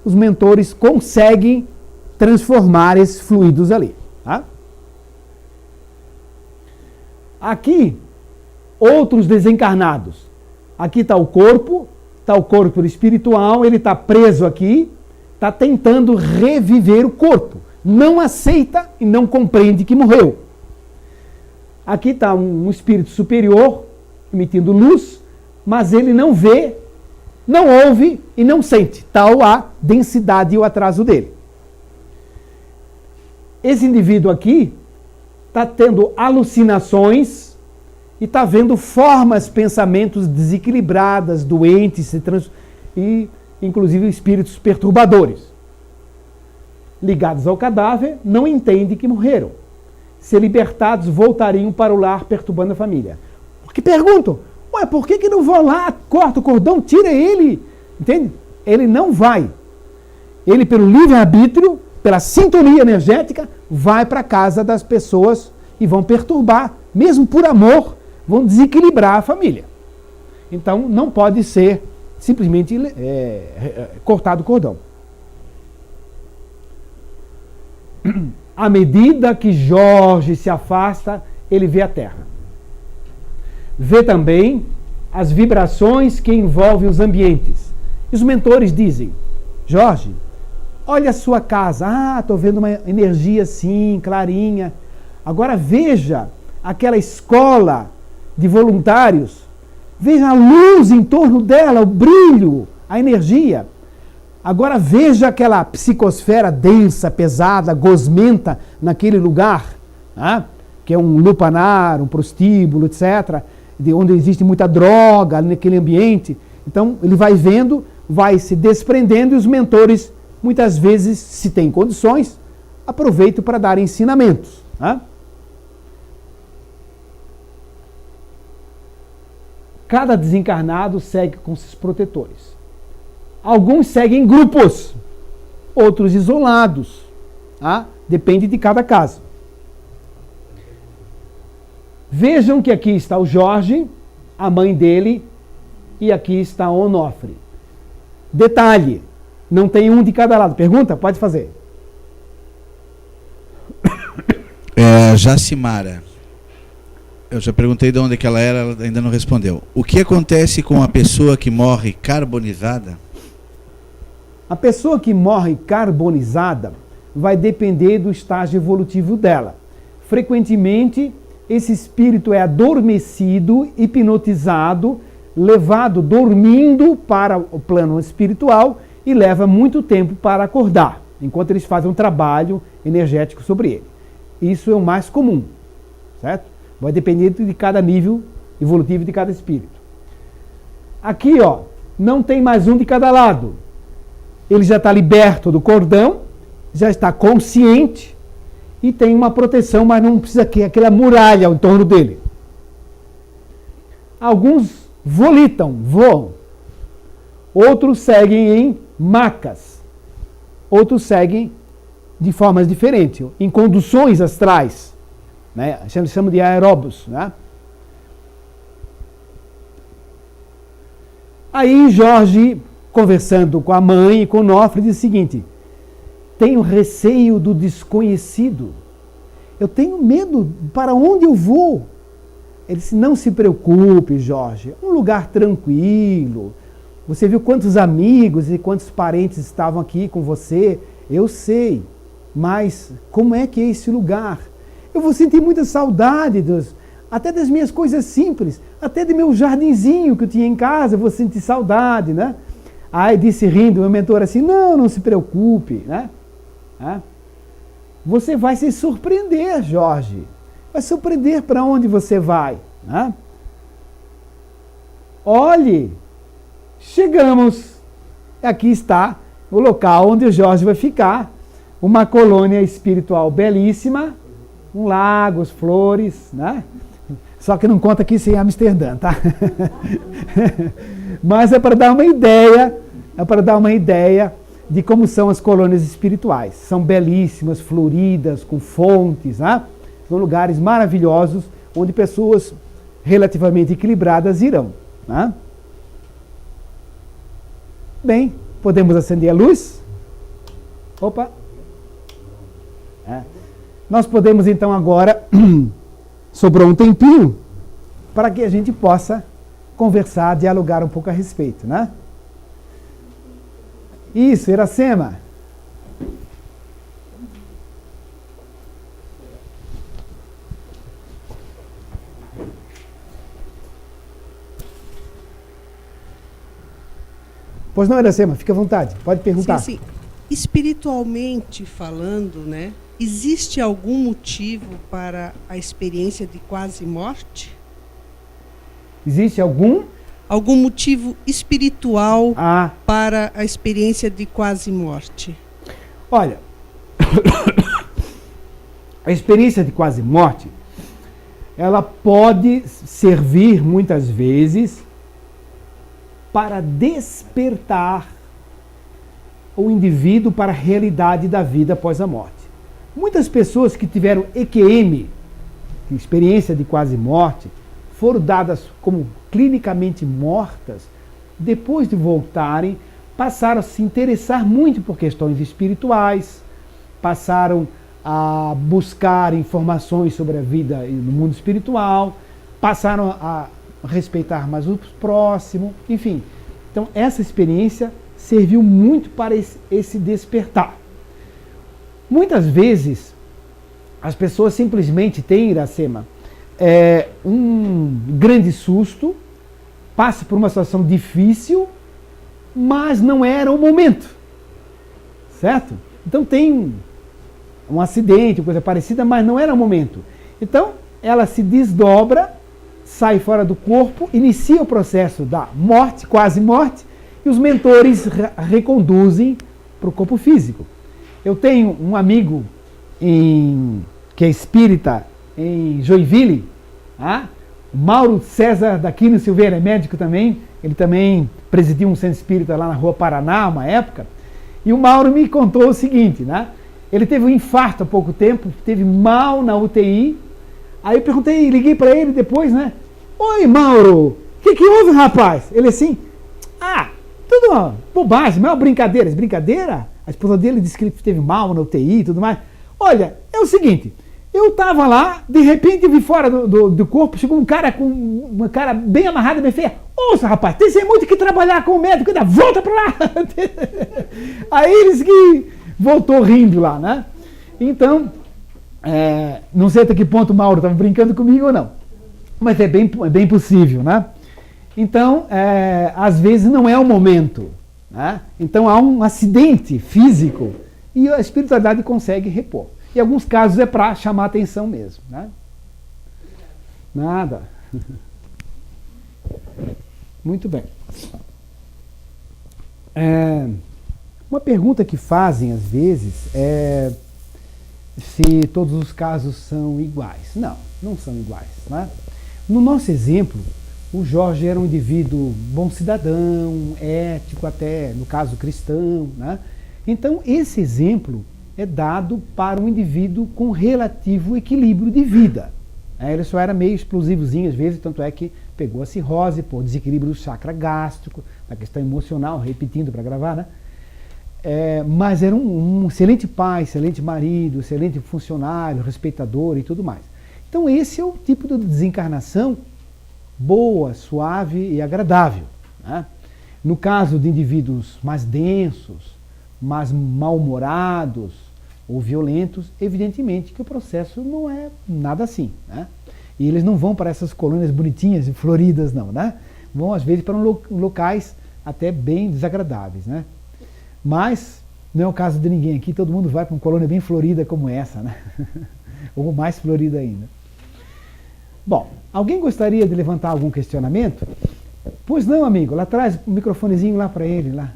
os mentores conseguem transformar esses fluidos ali. Aqui, outros desencarnados. Aqui está o corpo espiritual, ele está preso aqui, está tentando reviver o corpo. Não aceita e não compreende que morreu. Aqui está um espírito superior, emitindo luz, mas ele não vê, não ouve e não sente. Tal a densidade e o atraso dele. Esse indivíduo aqui está tendo alucinações e está vendo formas, pensamentos desequilibradas, doentes, e inclusive espíritos perturbadores. Ligados ao cadáver, não entendem que morreram. Se libertados, voltariam para o lar perturbando a família. Porque perguntam, por que não vão lá, corta o cordão, tira ele? Entende? Ele não vai. Ele, pelo livre-arbítrio, pela sintonia energética, vai para a casa das pessoas e vão perturbar, mesmo por amor, vão desequilibrar a família. Então, não pode ser simplesmente cortado o cordão. À medida que Jorge se afasta, ele vê a Terra. Vê também as vibrações que envolvem os ambientes. E os mentores dizem, Jorge, olha a sua casa. Estou vendo uma energia assim, clarinha. Agora veja aquela escola de voluntários. Veja a luz em torno dela, o brilho, a energia. Agora veja aquela psicosfera densa, pesada, gosmenta naquele lugar, que é um lupanar, um prostíbulo, etc., de onde existe muita droga naquele ambiente. Então ele vai vendo, vai se desprendendo e os mentores, muitas vezes, se tem condições, aproveitam para dar ensinamentos. Cada desencarnado segue com seus protetores. Alguns seguem em grupos, outros isolados. Depende de cada caso. Vejam que aqui está o Jorge, a mãe dele, e aqui está o Onofre. Detalhe, não tem um de cada lado. Pergunta? Pode fazer. Jacimara. Eu já perguntei de onde que ela era, ela ainda não respondeu. O que acontece com a pessoa que morre carbonizada? A pessoa que morre carbonizada vai depender do estágio evolutivo dela. Frequentemente, esse espírito é adormecido, hipnotizado, levado dormindo para o plano espiritual e leva muito tempo para acordar, enquanto eles fazem um trabalho energético sobre ele. Isso é o mais comum, certo? Vai depender de cada nível evolutivo de cada espírito. Aqui, ó, não tem mais um de cada lado. Ele já está liberto do cordão, já está consciente e tem uma proteção, mas não precisa que aquela muralha em torno dele. Alguns voam. Outros seguem em macas. Outros seguem de formas diferentes, em conduções astrais. Né? A gente chama de aeróbus. Né? Aí Jorge, conversando com a mãe e com Onofre, diz o seguinte: tenho receio do desconhecido. Eu tenho medo, para onde eu vou? Ele disse: não se preocupe, Jorge, um lugar tranquilo. Você viu quantos amigos e quantos parentes estavam aqui com você? Eu sei, mas como é que é esse lugar? Eu vou sentir muita saudade até das minhas coisas simples, até do meu jardinzinho que eu tinha em casa, eu vou sentir saudade, né? Aí disse rindo, meu mentor assim: não se preocupe, né? Você vai se surpreender, Jorge. Vai surpreender para onde você vai, né? Olhe, chegamos. Aqui está o local onde o Jorge vai ficar. Uma colônia espiritual belíssima, um lago, as flores, né? Só que não conta aqui sem Amsterdã, tá? Mas é para dar uma ideia, de como são as colônias espirituais. São belíssimas, floridas, com fontes, né? São lugares maravilhosos, onde pessoas relativamente equilibradas irão. Né? Bem, podemos acender a luz? Opa! Nós podemos então agora, sobrou um tempinho, para que a gente possa conversar, dialogar um pouco a respeito, né? Isso, Iracema. Pois não, Iracema, fica à vontade, pode perguntar. Sim. Espiritualmente falando, né, existe algum motivo para a experiência de quase morte? Existe algum motivo espiritual para a experiência de quase morte? Olha, a experiência de quase morte, ela pode servir muitas vezes para despertar o indivíduo para a realidade da vida após a morte. Muitas pessoas que tiveram EQM, experiência de quase morte, foram dadas como clinicamente mortas, depois de voltarem, passaram a se interessar muito por questões espirituais, passaram a buscar informações sobre a vida no mundo espiritual, passaram a respeitar mais o próximo, enfim. Então, essa experiência serviu muito para esse despertar. Muitas vezes, as pessoas simplesmente têm, Iracema, um grande susto, passa por uma situação difícil, mas não era o momento, certo? Então tem um acidente, coisa parecida, mas não era o momento. Então ela se desdobra, sai fora do corpo, inicia o processo da morte, quase morte, e os mentores reconduzem para o corpo físico. Eu tenho um amigo que é espírita em Joinville, o Mauro César Daquino Silveira, é médico também, ele também presidiu um centro espírita lá na Rua Paraná, uma época, e o Mauro me contou o seguinte, né? Ele teve um infarto há pouco tempo, teve mal na UTI, aí eu perguntei, liguei para ele depois, né? Oi, Mauro, o que houve, rapaz? Ele assim, tudo uma bobagem, mas brincadeira. A esposa dele disse que ele teve mal na UTI e tudo mais. Olha, é o seguinte, Eu estava lá, de repente eu vi fora do corpo, chegou um cara com uma cara bem amarrada, bem feia. Ouça, rapaz, tem muito que trabalhar com o médico, ainda volta para lá. Aí eles que voltou rindo lá, né? Então, não sei até que ponto o Mauro estava brincando comigo ou não, mas é bem possível, né? Então, às vezes não é o momento, né? Então há um acidente físico e a espiritualidade consegue repor. Em alguns casos é para chamar atenção mesmo, né? Nada. Muito bem. Uma pergunta que fazem às vezes é se todos os casos são iguais. Não são iguais, né? No nosso exemplo, o Jorge era um indivíduo bom cidadão, ético até, no caso cristão, né? Então esse exemplo é dado para um indivíduo com relativo equilíbrio de vida. Ele só era meio explosivozinho às vezes, tanto é que pegou a cirrose por desequilíbrio do chakra gástrico, na questão emocional, repetindo para gravar, né? Mas era um excelente pai, excelente marido, excelente funcionário, respeitador e tudo mais. Então esse é o tipo de desencarnação boa, suave e agradável, né? No caso de indivíduos mais densos, mais mal-humorados ou violentos, evidentemente que o processo não é nada assim, né? E eles não vão para essas colônias bonitinhas e floridas, não, né? Vão às vezes para locais até bem desagradáveis, né? Mas não é o caso de ninguém aqui, todo mundo vai para uma colônia bem florida como essa, né? Ou mais florida ainda. Bom, alguém gostaria de levantar algum questionamento? Pois não, amigo, lá atrás, o microfonezinho lá para ele, lá.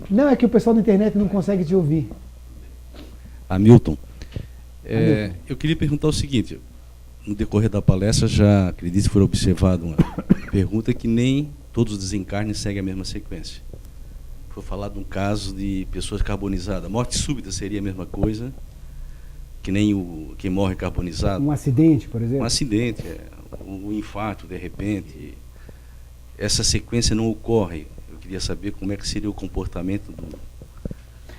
Não, é que o pessoal da internet não consegue te ouvir. Hamilton, eu queria perguntar o seguinte, no decorrer da palestra já acredito que foi observado uma pergunta que nem todos os desencarnes seguem a mesma sequência. Foi falado um caso de pessoas carbonizadas. Morte súbita seria a mesma coisa, que nem quem morre carbonizado. Um acidente, por exemplo? Um acidente, um infarto de repente. Essa sequência não ocorre. Eu queria saber como é que seria o comportamento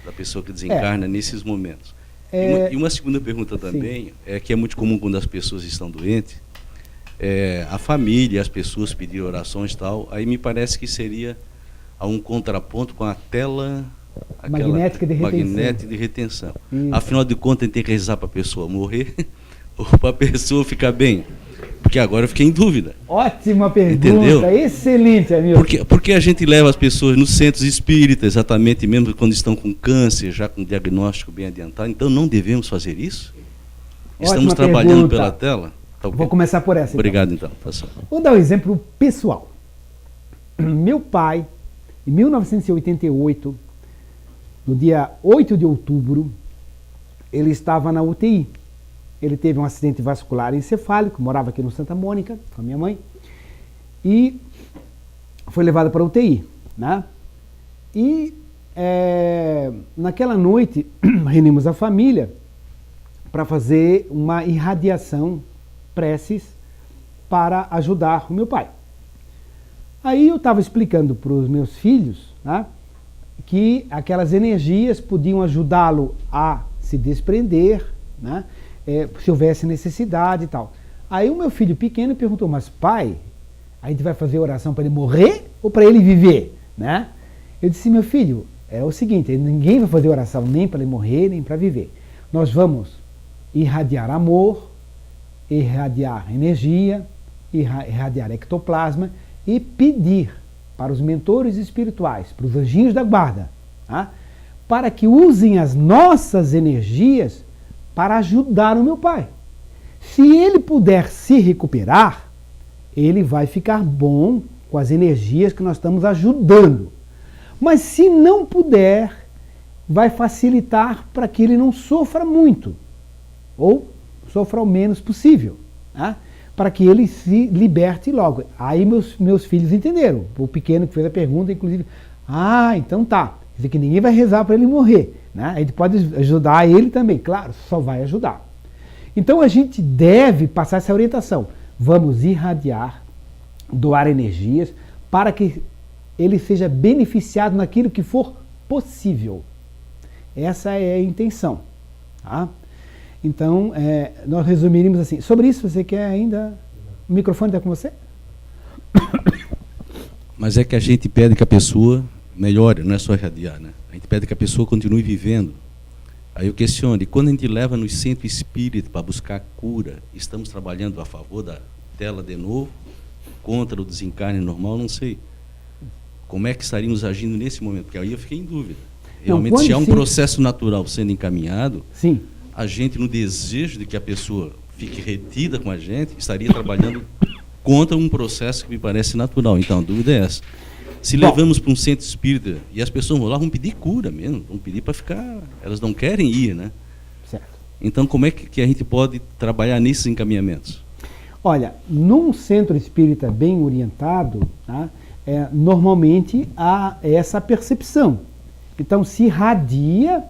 da pessoa que desencarna nesses momentos. E uma segunda pergunta também, que é muito comum quando as pessoas estão doentes, a família, as pessoas pedirem orações e tal, aí me parece que seria um contraponto com a tela magnética de retenção. Afinal de contas, a gente tem que rezar para a pessoa morrer ou para a pessoa ficar bem? Porque agora eu fiquei em dúvida. Ótima pergunta, entendeu? Excelente, amigo. Porque a gente leva as pessoas nos centros espíritas, exatamente mesmo quando estão com câncer, já com diagnóstico bem adiantado. Então não devemos fazer isso? Estamos trabalhando pela tela? Tá, okay. Vou começar por essa. Obrigado, então. Vou dar um exemplo pessoal. Meu pai, em 1988, no dia 8 de outubro, ele estava na UTI. Ele teve um acidente vascular encefálico, morava aqui no Santa Mônica, com a minha mãe, e foi levado para a UTI, né? E naquela noite, reunimos a família para fazer uma irradiação, preces, para ajudar o meu pai. Aí eu estava explicando para os meus filhos, né, que aquelas energias podiam ajudá-lo a se desprender, né, se houvesse necessidade e tal. Aí o meu filho pequeno perguntou, mas pai, a gente vai fazer oração para ele morrer ou para ele viver? Né? Eu disse, meu filho, é o seguinte, ninguém vai fazer oração nem para ele morrer, nem para viver. Nós vamos irradiar amor, irradiar energia, irradiar ectoplasma e pedir para os mentores espirituais, para os anjinhos da guarda, tá? Para que usem as nossas energias para ajudar o meu pai. Se ele puder se recuperar, ele vai ficar bom com as energias que nós estamos ajudando. Mas se não puder, vai facilitar para que ele não sofra muito, ou sofra o menos possível, tá? Para que ele se liberte logo. Aí meus filhos entenderam. O pequeno que fez a pergunta, inclusive, então tá. Quer dizer que ninguém vai rezar para ele morrer, né? A gente pode ajudar ele também, claro, só vai ajudar. Então a gente deve passar essa orientação. Vamos irradiar, doar energias, para que ele seja beneficiado naquilo que for possível. Essa é a intenção, tá? Então, nós resumiríamos assim. Sobre isso, você quer ainda... O microfone está com você? Mas é que a gente pede que a pessoa melhore, não é só irradiar, né? A gente pede que a pessoa continue vivendo. Aí eu questiono, e quando a gente leva no centro espírita para buscar cura, estamos trabalhando a favor da tela de novo, contra o desencarne normal, não sei. Como é que estaríamos agindo nesse momento? Porque aí eu fiquei em dúvida. Realmente, se há um processo natural sendo encaminhado, sim, a gente, no desejo de que a pessoa fique retida com a gente, estaria trabalhando contra um processo que me parece natural. Então, a dúvida é essa. Se levamos para um centro espírita e as pessoas vão lá, vão pedir cura mesmo, vão pedir para ficar... Elas não querem ir, né? Certo. Então, como é que a gente pode trabalhar nesses encaminhamentos? Olha, num centro espírita bem orientado, tá, normalmente há essa percepção. Então, se irradia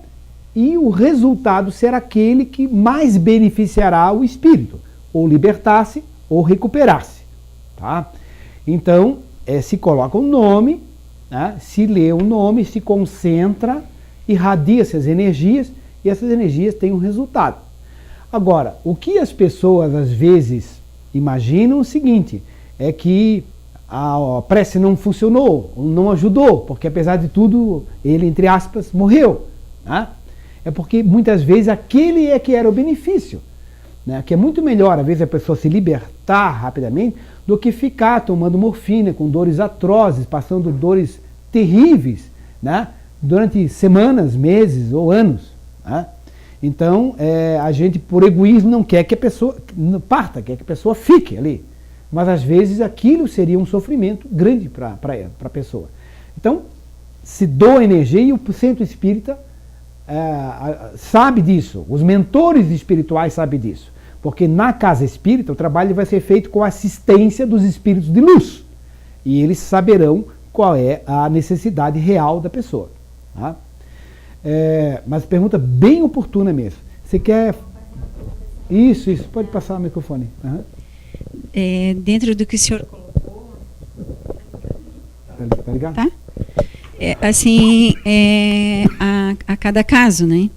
e o resultado será aquele que mais beneficiará o espírito, ou libertar-se ou recuperar-se. Tá? Então, se coloca um nome, né, se lê o nome, se concentra, irradia-se as energias e essas energias têm um resultado. Agora, o que as pessoas às vezes imaginam é o seguinte, é que a prece não funcionou, não ajudou, porque apesar de tudo, ele, entre aspas, morreu. Né? É porque muitas vezes aquele é que era o benefício. Né? Que é muito melhor, às vezes, a pessoa se libertar rapidamente do que ficar tomando morfina, com dores atrozes, passando dores terríveis, né? Durante semanas, meses ou anos. Né? Então, a gente, por egoísmo, não quer que a pessoa parta, quer que a pessoa fique ali. Mas, às vezes, aquilo seria um sofrimento grande para a pessoa. Então, se doa energia e o centro espírita sabe disso. Os mentores espirituais sabem disso. Porque na casa espírita o trabalho vai ser feito com a assistência dos espíritos de luz. E eles saberão qual é a necessidade real da pessoa. Tá? Mas pergunta bem oportuna mesmo. Você quer... Isso, pode passar o microfone. Uhum. Dentro do que o senhor colocou... Tá ligado? Tá? A cada caso, né?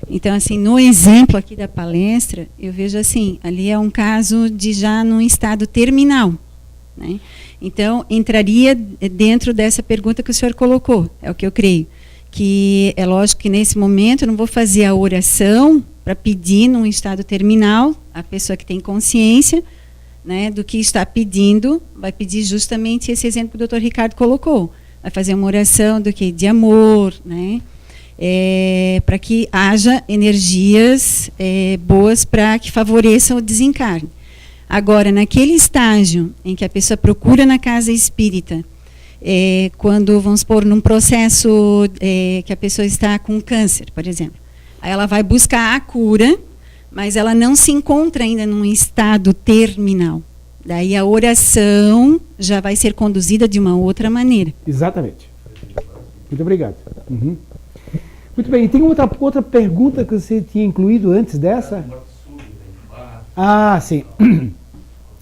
Então, assim, no exemplo aqui da palestra, eu vejo assim, ali é um caso de já num estado terminal, né? Então, entraria dentro dessa pergunta que o senhor colocou, é o que eu creio, que é lógico que nesse momento eu não vou fazer a oração para pedir num estado terminal, a pessoa que tem consciência, né, do que está pedindo, vai pedir justamente esse exemplo que o Dr. Ricardo colocou, vai fazer uma oração do que? De amor, né? Para que haja energias boas para que favoreçam o desencarne. Agora, naquele estágio em que a pessoa procura na casa espírita, quando, vamos supor, num processo que a pessoa está com câncer, por exemplo, aí ela vai buscar a cura, mas ela não se encontra ainda num estado terminal. Daí a oração já vai ser conduzida de uma outra maneira. Exatamente. Muito obrigado. Uhum. Muito bem, e tem outra pergunta que você tinha incluído antes dessa? Ah, sim.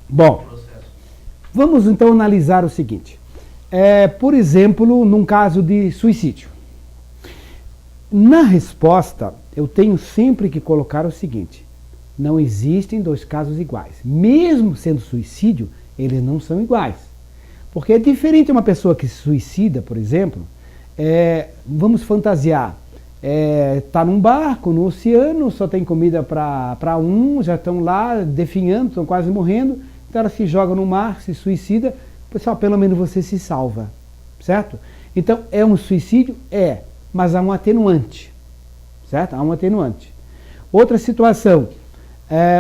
Bom, vamos então analisar o seguinte. Por exemplo, num caso de suicídio. Na resposta, eu tenho sempre que colocar o seguinte. Não existem dois casos iguais. Mesmo sendo suicídio, eles não são iguais. Porque é diferente uma pessoa que se suicida, por exemplo, vamos fantasiar, está num barco, no oceano, só tem comida para já estão lá definhando, estão quase morrendo, então ela se joga no mar, se suicida, pessoal, pelo menos você se salva, certo? Então, é um suicídio? Mas há um atenuante, certo? Há um atenuante. Outra situação,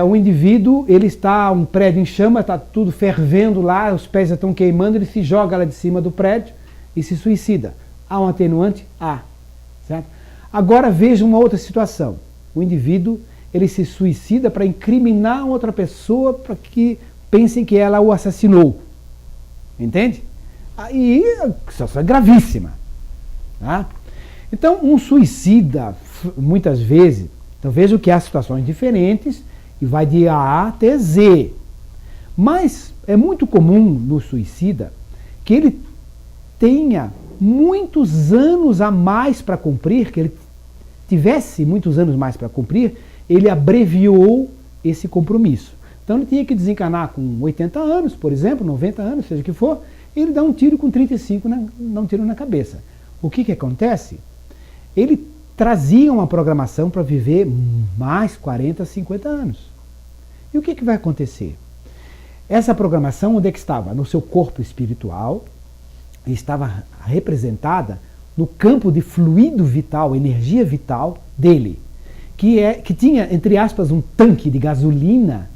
o indivíduo, ele está, um prédio em chama, está tudo fervendo lá, os pés já estão queimando, ele se joga lá de cima do prédio e se suicida. Há um atenuante? Há, certo? Agora veja uma outra situação. O indivíduo, ele se suicida para incriminar outra pessoa para que pensem que ela o assassinou. Entende? Aí a situação é gravíssima. Tá? Então, um suicida, muitas vezes, então veja que há situações diferentes e vai de A até Z. Mas é muito comum no suicida que ele tenha muitos anos a mais para cumprir, que ele tivesse muitos anos mais para cumprir, ele abreviou esse compromisso. Então ele tinha que desencarnar com 80 anos, por exemplo, 90 anos, seja o que for, ele dá um tiro com 35, dá um tiro na cabeça. O que acontece? Ele trazia uma programação para viver mais 40, 50 anos. E o que vai acontecer? Essa programação, onde é que estava? No seu corpo espiritual, estava representada no campo de fluido vital, energia vital dele, que tinha, entre aspas, um tanque de gasolina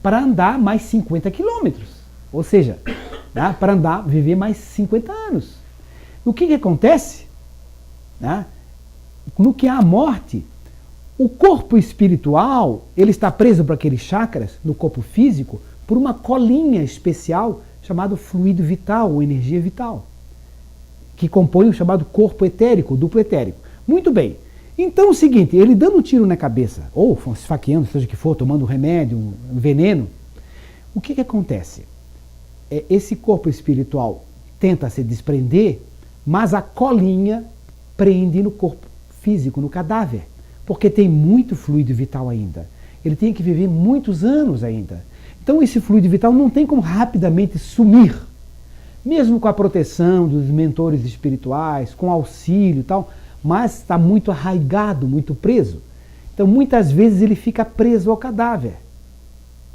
para andar mais 50 quilômetros. Ou seja, né, para viver mais 50 anos. O que acontece? Né? No que há a morte, o corpo espiritual ele está preso para aqueles chakras, no corpo físico, por uma colinha especial chamada fluido vital, ou energia vital, que compõe o chamado corpo etérico, duplo etérico. Muito bem. Então é o seguinte, ele dando um tiro na cabeça, ou se esfaqueando, seja o que for, tomando um remédio, um veneno, o que acontece? Esse corpo espiritual tenta se desprender, mas a colinha prende no corpo físico, no cadáver, porque tem muito fluido vital ainda. Ele tem que viver muitos anos ainda. Então esse fluido vital não tem como rapidamente sumir, mesmo com a proteção dos mentores espirituais, com auxílio e tal, mas está muito arraigado, muito preso. Então muitas vezes ele fica preso ao cadáver,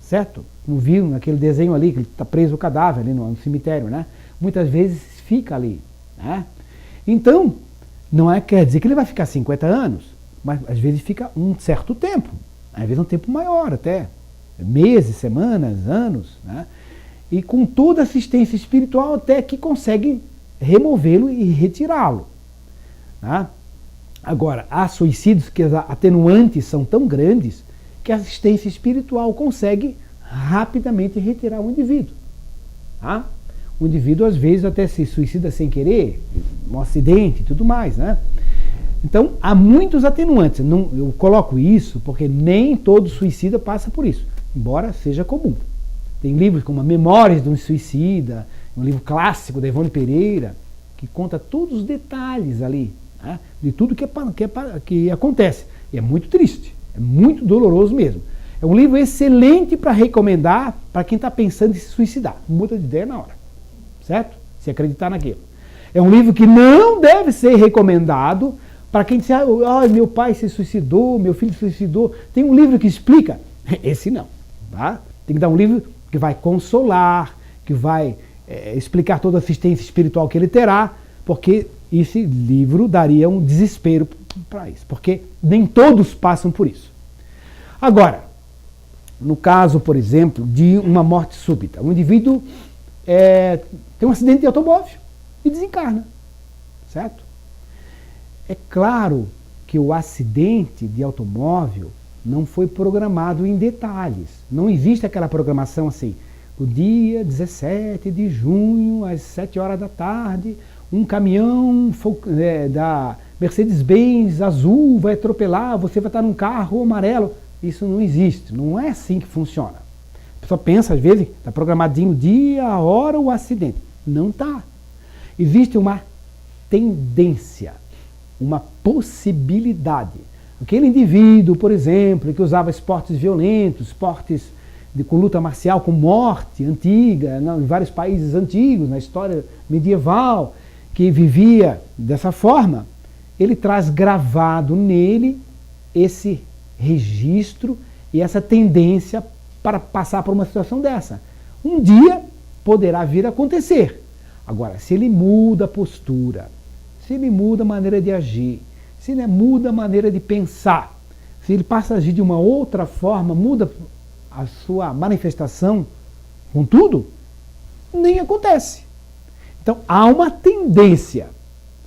certo? Como viu naquele desenho ali, que ele está preso ao cadáver ali no cemitério, né? Muitas vezes fica ali, né? Então, não quer dizer que ele vai ficar 50 anos, mas às vezes fica um certo tempo, às vezes um tempo maior até, meses, semanas, anos, né? E com toda assistência espiritual até que consegue removê-lo e retirá-lo. Tá? Agora, há suicídios que as atenuantes são tão grandes que a assistência espiritual consegue rapidamente retirar o indivíduo. Tá? O indivíduo às vezes até se suicida sem querer, um acidente e tudo mais, né? Então, há muitos atenuantes. Eu coloco isso porque nem todo suicida passa por isso, embora seja comum. Tem livros como Memórias de um Suicida, um livro clássico da Ivone Pereira, que conta todos os detalhes ali, né, de tudo que acontece. E é muito triste, é muito doloroso mesmo. É um livro excelente para recomendar para quem está pensando em se suicidar. Muda de ideia na hora, certo? Se acreditar naquilo. É um livro que não deve ser recomendado para quem diz, meu pai se suicidou, meu filho se suicidou. Tem um livro que explica? Esse não. Tá? Tem que dar um livro que vai consolar, que vai explicar toda a assistência espiritual que ele terá, porque esse livro daria um desespero para isso, porque nem todos passam por isso. Agora, no caso, por exemplo, de uma morte súbita, um indivíduo tem um acidente de automóvel e desencarna, certo? É claro que o acidente de automóvel não foi programado em detalhes. Não existe aquela programação assim, o dia 17 de junho, às 7 horas da tarde, um caminhão da Mercedes-Benz azul vai atropelar, você vai estar num carro amarelo. Isso não existe, não é assim que funciona. A pessoa pensa, às vezes, está programadinho o dia, a hora, o acidente. Não está. Existe uma tendência, uma possibilidade. Aquele indivíduo, por exemplo, que usava esportes violentos, esportes com luta marcial, com morte antiga, em vários países antigos, na história medieval, que vivia dessa forma, ele traz gravado nele esse registro e essa tendência para passar por uma situação dessa. Um dia poderá vir a acontecer. Agora, se ele muda a postura, se ele muda a maneira de agir, se ele muda a maneira de pensar, se ele passa a agir de uma outra forma, muda a sua manifestação com tudo, nem acontece. Então, há uma tendência,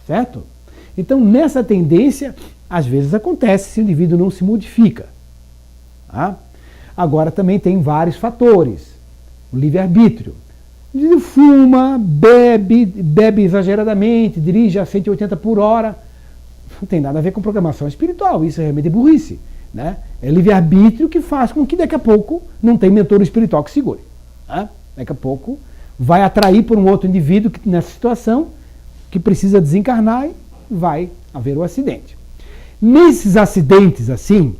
certo? Então, nessa tendência, às vezes acontece se o indivíduo não se modifica. Tá? Agora, também tem vários fatores. O livre-arbítrio. O indivíduo fuma, bebe exageradamente, dirige a 180 por hora. Não tem nada a ver com programação espiritual, isso é realmente burrice. Né? É livre-arbítrio que faz com que daqui a pouco não tem mentor espiritual que segure. Né? Daqui a pouco vai atrair por um outro indivíduo que, nessa situação, que precisa desencarnar e vai haver o acidente. Nesses acidentes assim,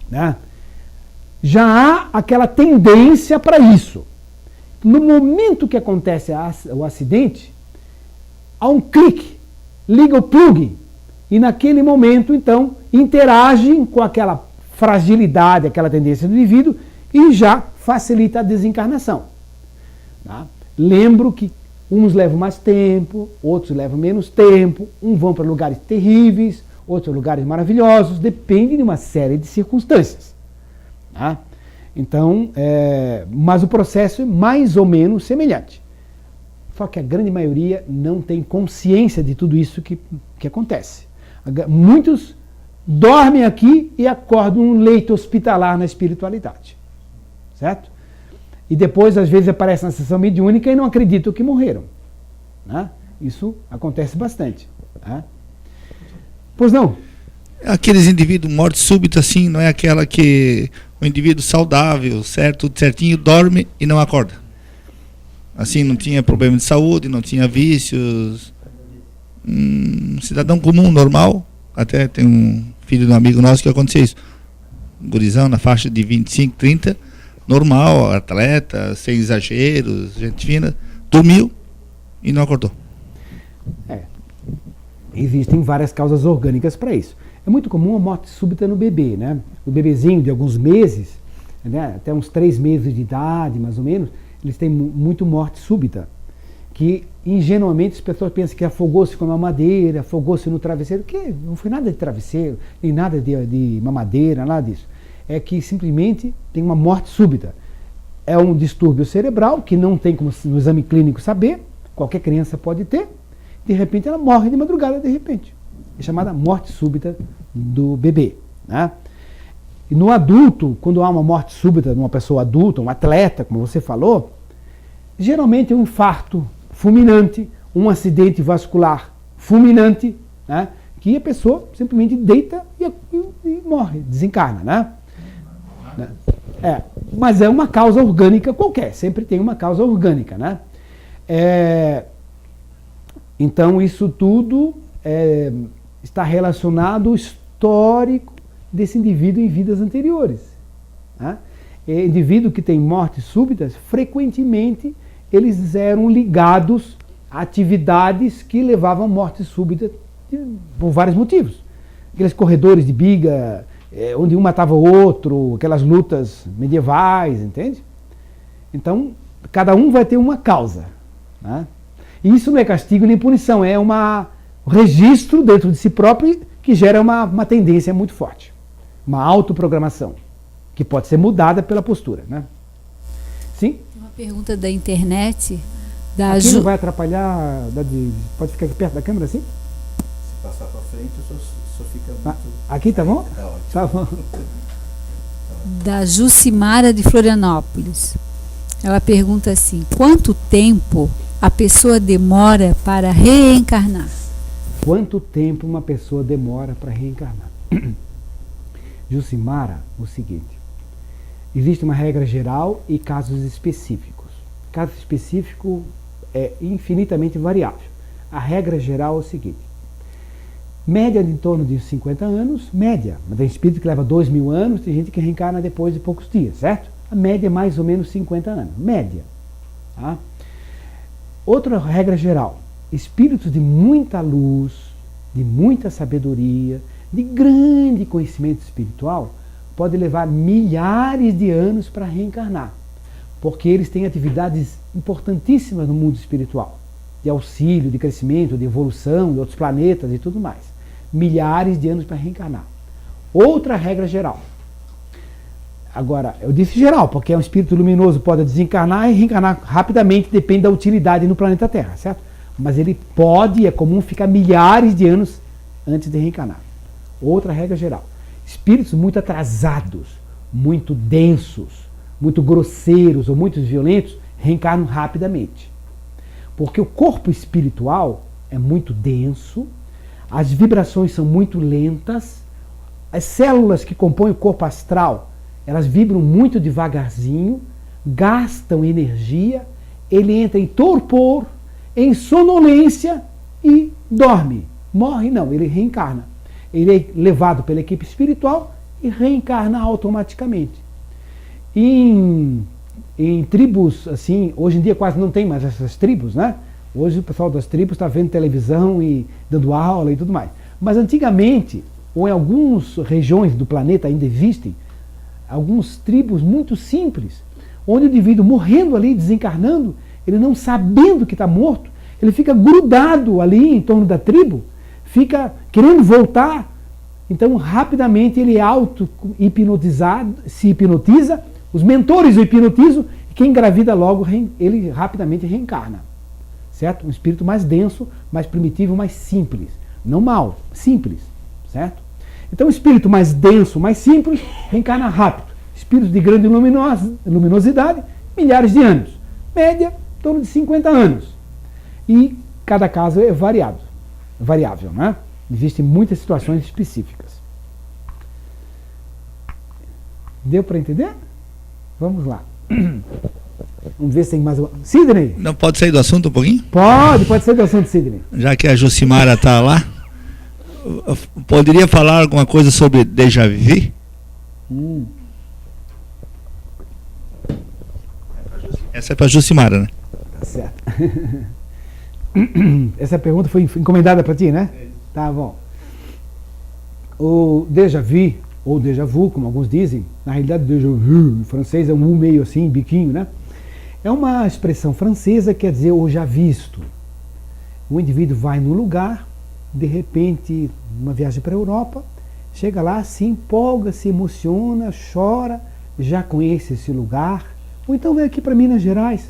né? Já há aquela tendência para isso. No momento que acontece o acidente, há um clique, liga o plug, e naquele momento, então, interagem com aquela fragilidade, aquela tendência do indivíduo, e já facilita a desencarnação. Tá? Lembro que uns levam mais tempo, outros levam menos tempo, uns vão para lugares terríveis, outros lugares maravilhosos, depende de uma série de circunstâncias. Tá? Então, mas o processo é mais ou menos semelhante. Só que a grande maioria não tem consciência de tudo isso que acontece. Muitos dormem aqui e acordam num leito hospitalar na espiritualidade. Certo? E depois, às vezes, aparece na sessão mediúnica e não acreditam que morreram. Né? Isso acontece bastante. Né? Pois não? Aqueles indivíduos morte súbita, assim, não é aquela que o indivíduo saudável, certo, tudo certinho, dorme e não acorda. Assim, não tinha problema de saúde, não tinha vícios. Um cidadão comum, normal. Até tem um filho de um amigo nosso que aconteceu isso. Um gurizão na faixa de 25, 30, normal, atleta, sem exageros, gente fina, dormiu e não acordou. Existem várias causas orgânicas para isso. É muito comum a morte súbita no bebê, né? O bebezinho de alguns meses, né? Até uns 3 meses de idade, mais ou menos, eles têm muito morte súbita. Que ingenuamente as pessoas pensam que afogou-se com a mamadeira, afogou-se no travesseiro, que não foi nada de travesseiro, nem nada de mamadeira, nada disso. É que simplesmente tem uma morte súbita. É um distúrbio cerebral que não tem como no exame clínico saber, qualquer criança pode ter, de repente ela morre de madrugada, de repente. É chamada morte súbita do bebê. Né? E no adulto, quando há uma morte súbita de uma pessoa adulta, um atleta, como você falou, geralmente é um infarto fulminante, um acidente vascular fulminante, né? Que a pessoa simplesmente deita e morre, desencarna. Né? Mas é uma causa orgânica qualquer, sempre tem uma causa orgânica. Né? Então isso tudo está relacionado ao histórico desse indivíduo em vidas anteriores. Né? Indivíduo que tem mortes súbitas, frequentemente eles eram ligados a atividades que levavam à morte súbita por vários motivos. Aqueles corredores de biga, onde um matava o outro, aquelas lutas medievais, entende? Então, cada um vai ter uma causa. Né? E isso não é castigo nem punição, é um registro dentro de si próprio que gera uma tendência muito forte. Uma autoprogramação, que pode ser mudada pela postura. Né? Sim? Uma pergunta da internet. Aqui não vai atrapalhar, pode ficar aqui perto da câmera assim? Se passar para frente, só fica muito... Aqui tá bom? Tá ótimo. Tá bom. Da Jucimara de Florianópolis. Ela pergunta assim: quanto tempo a pessoa demora para reencarnar? Quanto tempo uma pessoa demora para reencarnar? Jucimara, o seguinte: existe uma regra geral e casos específicos. Caso específico é infinitamente variável. A regra geral é o seguinte: média de em torno de 50 anos, média. Mas tem espírito que leva 2.000 anos, tem gente que reencarna depois de poucos dias, certo? A média é mais ou menos 50 anos, média. Tá? Outra regra geral: espíritos de muita luz, de muita sabedoria, de grande conhecimento espiritual, podem levar milhares de anos para reencarnar, porque eles têm atividades importantíssimas no mundo espiritual, de auxílio, de crescimento, de evolução, de outros planetas e tudo mais. Milhares de anos para reencarnar. Outra regra geral. Agora, eu disse geral, porque um espírito luminoso pode desencarnar e reencarnar rapidamente, depende da utilidade no planeta Terra, certo? Mas ele pode, é comum, ficar milhares de anos antes de reencarnar. Outra regra geral: espíritos muito atrasados, muito densos, muito grosseiros ou muito violentos reencarnam rapidamente. Porque o corpo espiritual é muito denso, as vibrações são muito lentas, as células que compõem o corpo astral, elas vibram muito devagarzinho, gastam energia, ele entra em torpor, em sonolência e dorme. Morre não, ele reencarna. Ele é levado pela equipe espiritual e reencarna automaticamente. Em tribos, assim, hoje em dia quase não tem mais essas tribos, né? Hoje o pessoal das tribos está vendo televisão e dando aula e tudo mais. Mas antigamente, ou em algumas regiões do planeta ainda existem, algumas tribos muito simples, onde o indivíduo morrendo ali, desencarnando, ele não sabendo que está morto, ele fica grudado ali em torno da tribo, fica querendo voltar, então rapidamente ele é auto-hipnotizado, se hipnotiza, os mentores o hipnotizam, e quem engravida logo, ele rapidamente reencarna. Certo? Um espírito mais denso, mais primitivo, mais simples. Não mau, simples. Certo? Então, o espírito mais denso, mais simples, reencarna rápido. Espírito de grande luminosidade, milhares de anos. Média, em torno de 50 anos. E cada caso é variável, né? Existem muitas situações específicas. Deu para entender? Vamos lá. Vamos ver se tem mais uma. Sidney? Não pode sair do assunto um pouquinho? Pode sair do assunto, Sidney. Já que a Jucimara está lá, poderia falar alguma coisa sobre déjà vu? Essa é para a Jucimara, né? Tá certo. Essa pergunta foi encomendada para ti, né? Tá bom. O déjà vu, ou déjà vu, como alguns dizem, na realidade déjà vu, em francês é um meio assim, biquinho, né? É uma expressão francesa que quer dizer ou já visto. O indivíduo vai num lugar, de repente, uma viagem para a Europa, chega lá, se empolga, se emociona, chora, já conhece esse lugar, ou então vem aqui para Minas Gerais,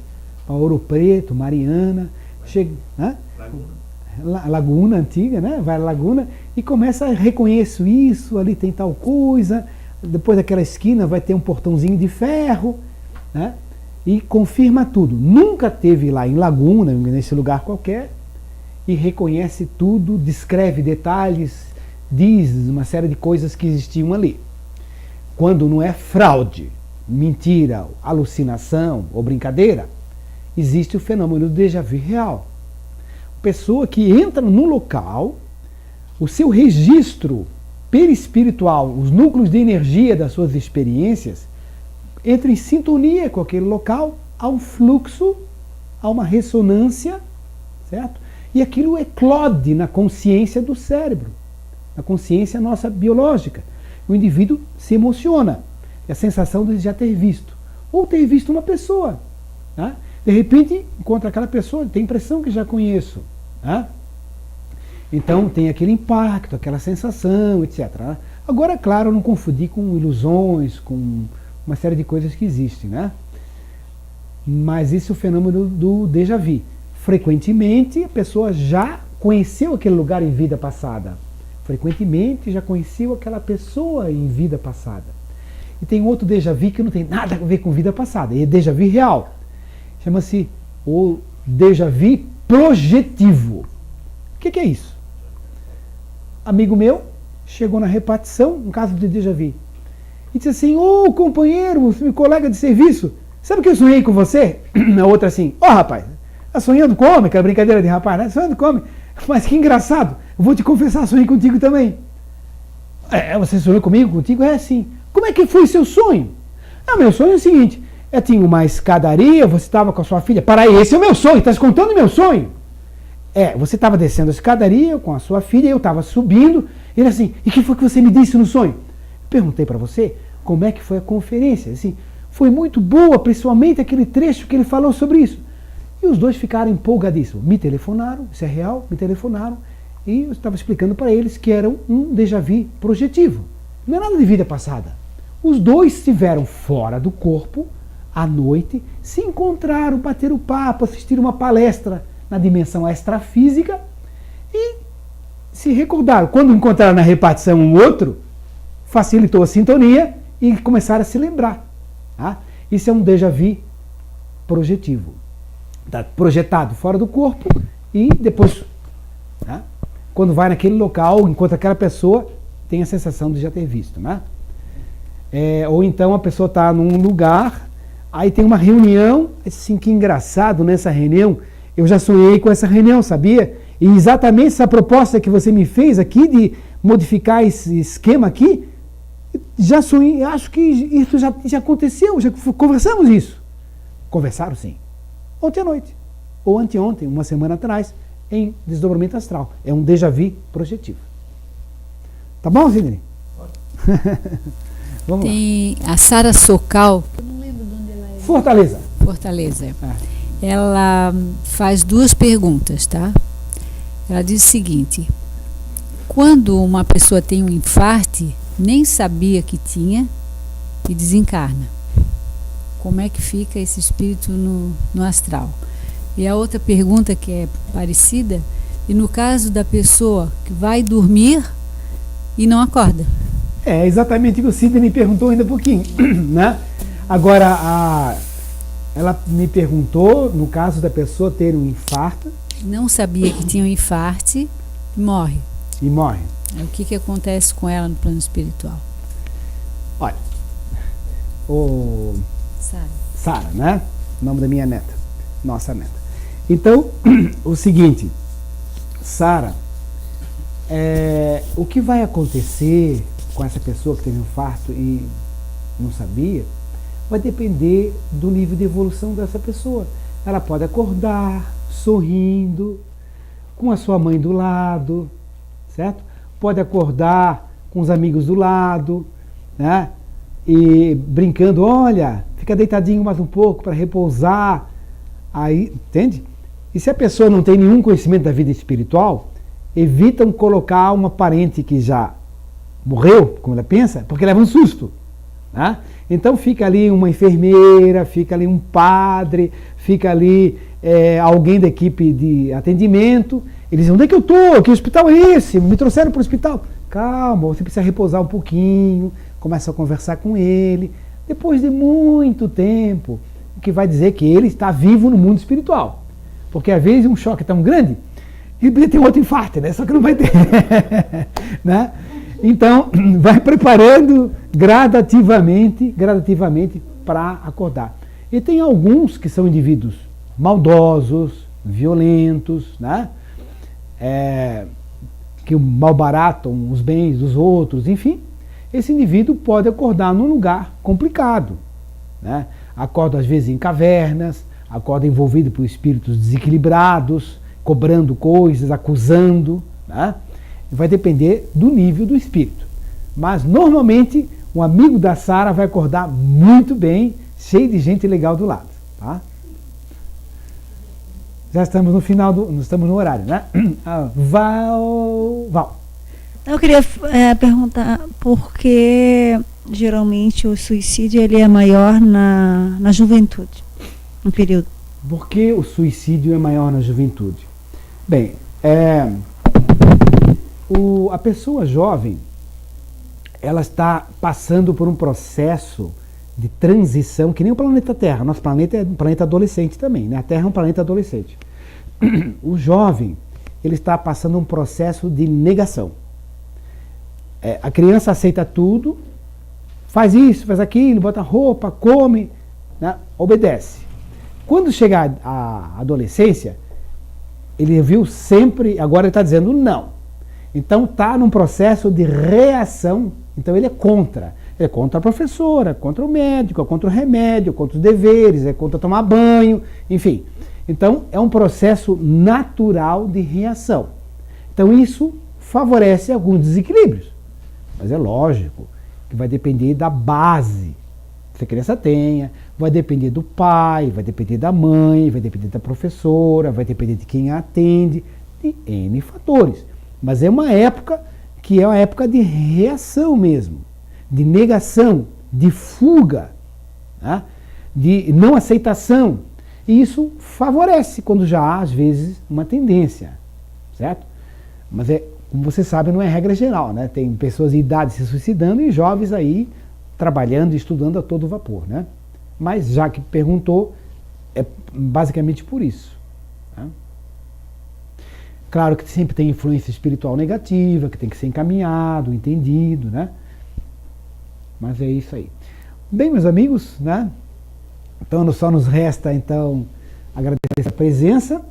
para Ouro Preto, Mariana, chega, né? Laguna antiga, né? Vai à Laguna e começa a reconhecer isso, ali tem tal coisa, depois daquela esquina vai ter um portãozinho de ferro, né? E confirma tudo. Nunca teve lá em Laguna, nesse lugar qualquer, e reconhece tudo, descreve detalhes, diz uma série de coisas que existiam ali. Quando não é fraude, mentira, alucinação ou brincadeira, existe o fenômeno do déjà vu real. Pessoa que entra num local, o seu registro perispiritual, os núcleos de energia das suas experiências, entra em sintonia com aquele local, há um fluxo, há uma ressonância, certo? E aquilo eclode na consciência do cérebro, na consciência nossa biológica. O indivíduo se emociona, é a sensação de já ter visto, ou ter visto uma pessoa, tá? De repente encontra aquela pessoa, tem a impressão que já conheço, tá? Então tem aquele impacto, aquela sensação, etc. Né? Agora, é claro, não confundir com ilusões, com uma série de coisas que existem, né? Mas esse é o fenômeno do déjà vu. Frequentemente a pessoa já conheceu aquele lugar em vida passada. Frequentemente já conheceu aquela pessoa em vida passada. E tem outro déjà vu que não tem nada a ver com vida passada, é déjà vu real. Chama-se o déjà vu projetivo. O que é isso? Amigo meu chegou na repartição, um caso de déjà vu, e disse assim: ô companheiro, meu colega de serviço, sabe que eu sonhei com você? A outra assim: ó rapaz, tá sonhando com homem, aquela brincadeira de rapaz, né? Sonhando com homem, mas que engraçado, eu vou te confessar, sonhei contigo também. Você sonhou comigo, contigo? É sim. Como é que foi seu sonho? Meu sonho é o seguinte: eu tinha uma escadaria, você estava com a sua filha. Para aí, esse é o meu sonho, está contando o meu sonho? Você estava descendo a escadaria com a sua filha, eu estava subindo. Ele assim: e o que foi que você me disse no sonho? Perguntei para você como é que foi a conferência. Assim, foi muito boa, principalmente aquele trecho que ele falou sobre isso. E os dois ficaram empolgadíssimos. Me telefonaram, isso é real, me telefonaram. E eu estava explicando para eles que era um déjà vu projetivo. Não é nada de vida passada. Os dois estiveram fora do corpo, à noite, se encontraram, bateram papo, assistiram uma palestra na dimensão extrafísica e se recordaram. Quando encontraram na repartição um outro, facilitou a sintonia e começaram a se lembrar. Tá? Isso é um déjà vu projetivo. Está projetado fora do corpo e depois, tá? Quando vai naquele local, encontra aquela pessoa, tem a sensação de já ter visto. Né? Ou então a pessoa está num lugar, aí tem uma reunião, assim, que engraçado nessa reunião, eu já sonhei com essa reunião, sabia? E exatamente essa proposta que você me fez aqui de modificar esse esquema aqui, Já sonhei, acho que isso já aconteceu, já conversamos isso. Conversaram sim. Ontem à noite, ou anteontem, uma semana atrás, em desdobramento astral. É um déjà vu projetivo. Tá bom, Sidney? Vamos Tem a Sara Socal, lá. Fortaleza. Fortaleza. Ela faz 2 perguntas, tá? Ela diz o seguinte: quando uma pessoa tem um infarte, nem sabia que tinha e desencarna, como é que fica esse espírito no astral? E a outra pergunta que é parecida, e no caso da pessoa que vai dormir e não acorda? É exatamente o que o Sidney perguntou ainda há pouquinho, né? Agora, ela me perguntou, no caso da pessoa ter um infarto... Não sabia que tinha um infarto e morre. E morre. O que acontece com ela no plano espiritual? Olha, Sara, né? O nome da minha neta, nossa neta. Então, o seguinte, Sara, o que vai acontecer com essa pessoa que teve um infarto e não sabia, vai depender do nível de evolução dessa pessoa. Ela pode acordar sorrindo, com a sua mãe do lado, certo? Pode acordar com os amigos do lado, né? E brincando, olha, fica deitadinho mais um pouco para repousar. Aí, entende? E se a pessoa não tem nenhum conhecimento da vida espiritual, evitam colocar uma parente que já morreu, como ela pensa, porque leva um susto, né? Então fica ali uma enfermeira, fica ali um padre, fica ali alguém da equipe de atendimento. Eles dizem, onde é que eu estou? Que hospital é esse? Me trouxeram para o hospital. Calma, você precisa repousar um pouquinho, começa a conversar com ele. Depois de muito tempo, o que vai dizer que ele está vivo no mundo espiritual. Porque às vezes um choque tão grande, ele tem outro infarto, né? Só que não vai ter. Né? Então, vai preparando gradativamente para acordar. E tem alguns que são indivíduos maldosos, violentos, né? Que malbaratam os bens dos outros, enfim. Esse indivíduo pode acordar num lugar complicado, né? Acorda às vezes em cavernas, acorda envolvido por espíritos desequilibrados, cobrando coisas, acusando, né? Vai depender do nível do espírito. Mas, normalmente, um amigo da Sara vai acordar muito bem, cheio de gente legal do lado. Tá? Já estamos no final, estamos no horário, né? Val. Eu queria perguntar por que, geralmente, o suicídio ele é maior na juventude, no período. Por que o suicídio é maior na juventude? Bem, a pessoa jovem, ela está passando por um processo de transição, que nem o planeta Terra. Nosso planeta é um planeta adolescente também, né? A Terra é um planeta adolescente. O jovem, ele está passando um processo de negação. A criança aceita tudo, faz isso, faz aquilo, bota roupa, come, né? Obedece. Quando chegar à adolescência, ele viu sempre, agora ele está dizendo não. Então está num processo de reação, então ele é contra. Ele é contra a professora, contra o médico, é contra o remédio, contra os deveres, é contra tomar banho, enfim. Então é um processo natural de reação. Então isso favorece alguns desequilíbrios. Mas é lógico que vai depender da base que a criança tenha, vai depender do pai, vai depender da mãe, vai depender da professora, vai depender de quem a atende, de N fatores. Mas é uma época que é uma época de reação mesmo, de negação, de fuga, né? De não aceitação. E isso favorece quando já há, às vezes, uma tendência, certo? Mas, como você sabe, não é regra geral, né? Tem pessoas de idade se suicidando e jovens aí trabalhando e estudando a todo vapor, né? Mas, já que perguntou, é basicamente por isso. Né? Claro que sempre tem influência espiritual negativa, que tem que ser encaminhado, entendido, né? Mas é isso aí. Bem, meus amigos, né? Então só nos resta, então, agradecer a presença.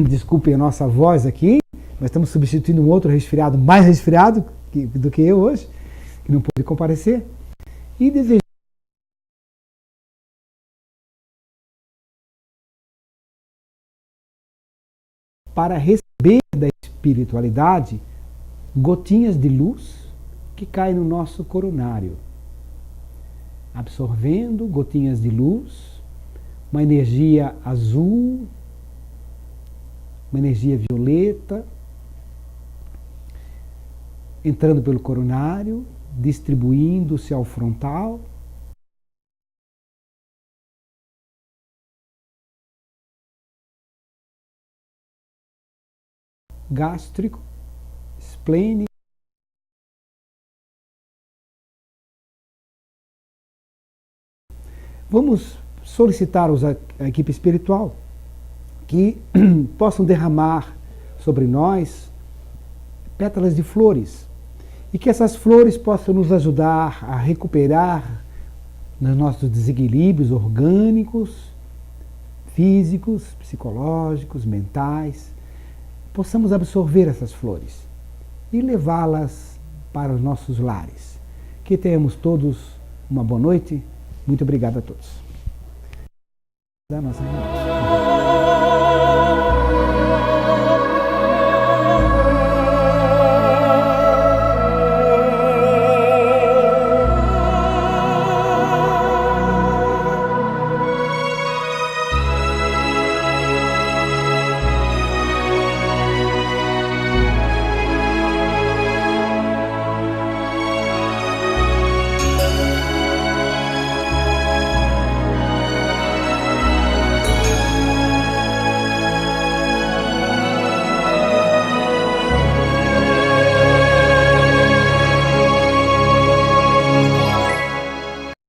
Desculpem a nossa voz aqui, nós estamos substituindo um outro resfriado, mais resfriado do que eu hoje, que não pôde comparecer. e desejar para receber da espiritualidade gotinhas de luz que caem no nosso coronário, absorvendo gotinhas de luz, uma energia azul, uma energia violeta, entrando pelo coronário, distribuindo-se ao frontal, gástrico, esplênico, vamos solicitar a equipe espiritual que possam derramar sobre nós pétalas de flores e que essas flores possam nos ajudar a recuperar nos nossos desequilíbrios orgânicos, físicos, psicológicos, mentais. Possamos absorver essas flores e levá-las para os nossos lares. Que tenhamos todos uma boa noite. Muito obrigado a todos. Da nossa reunião.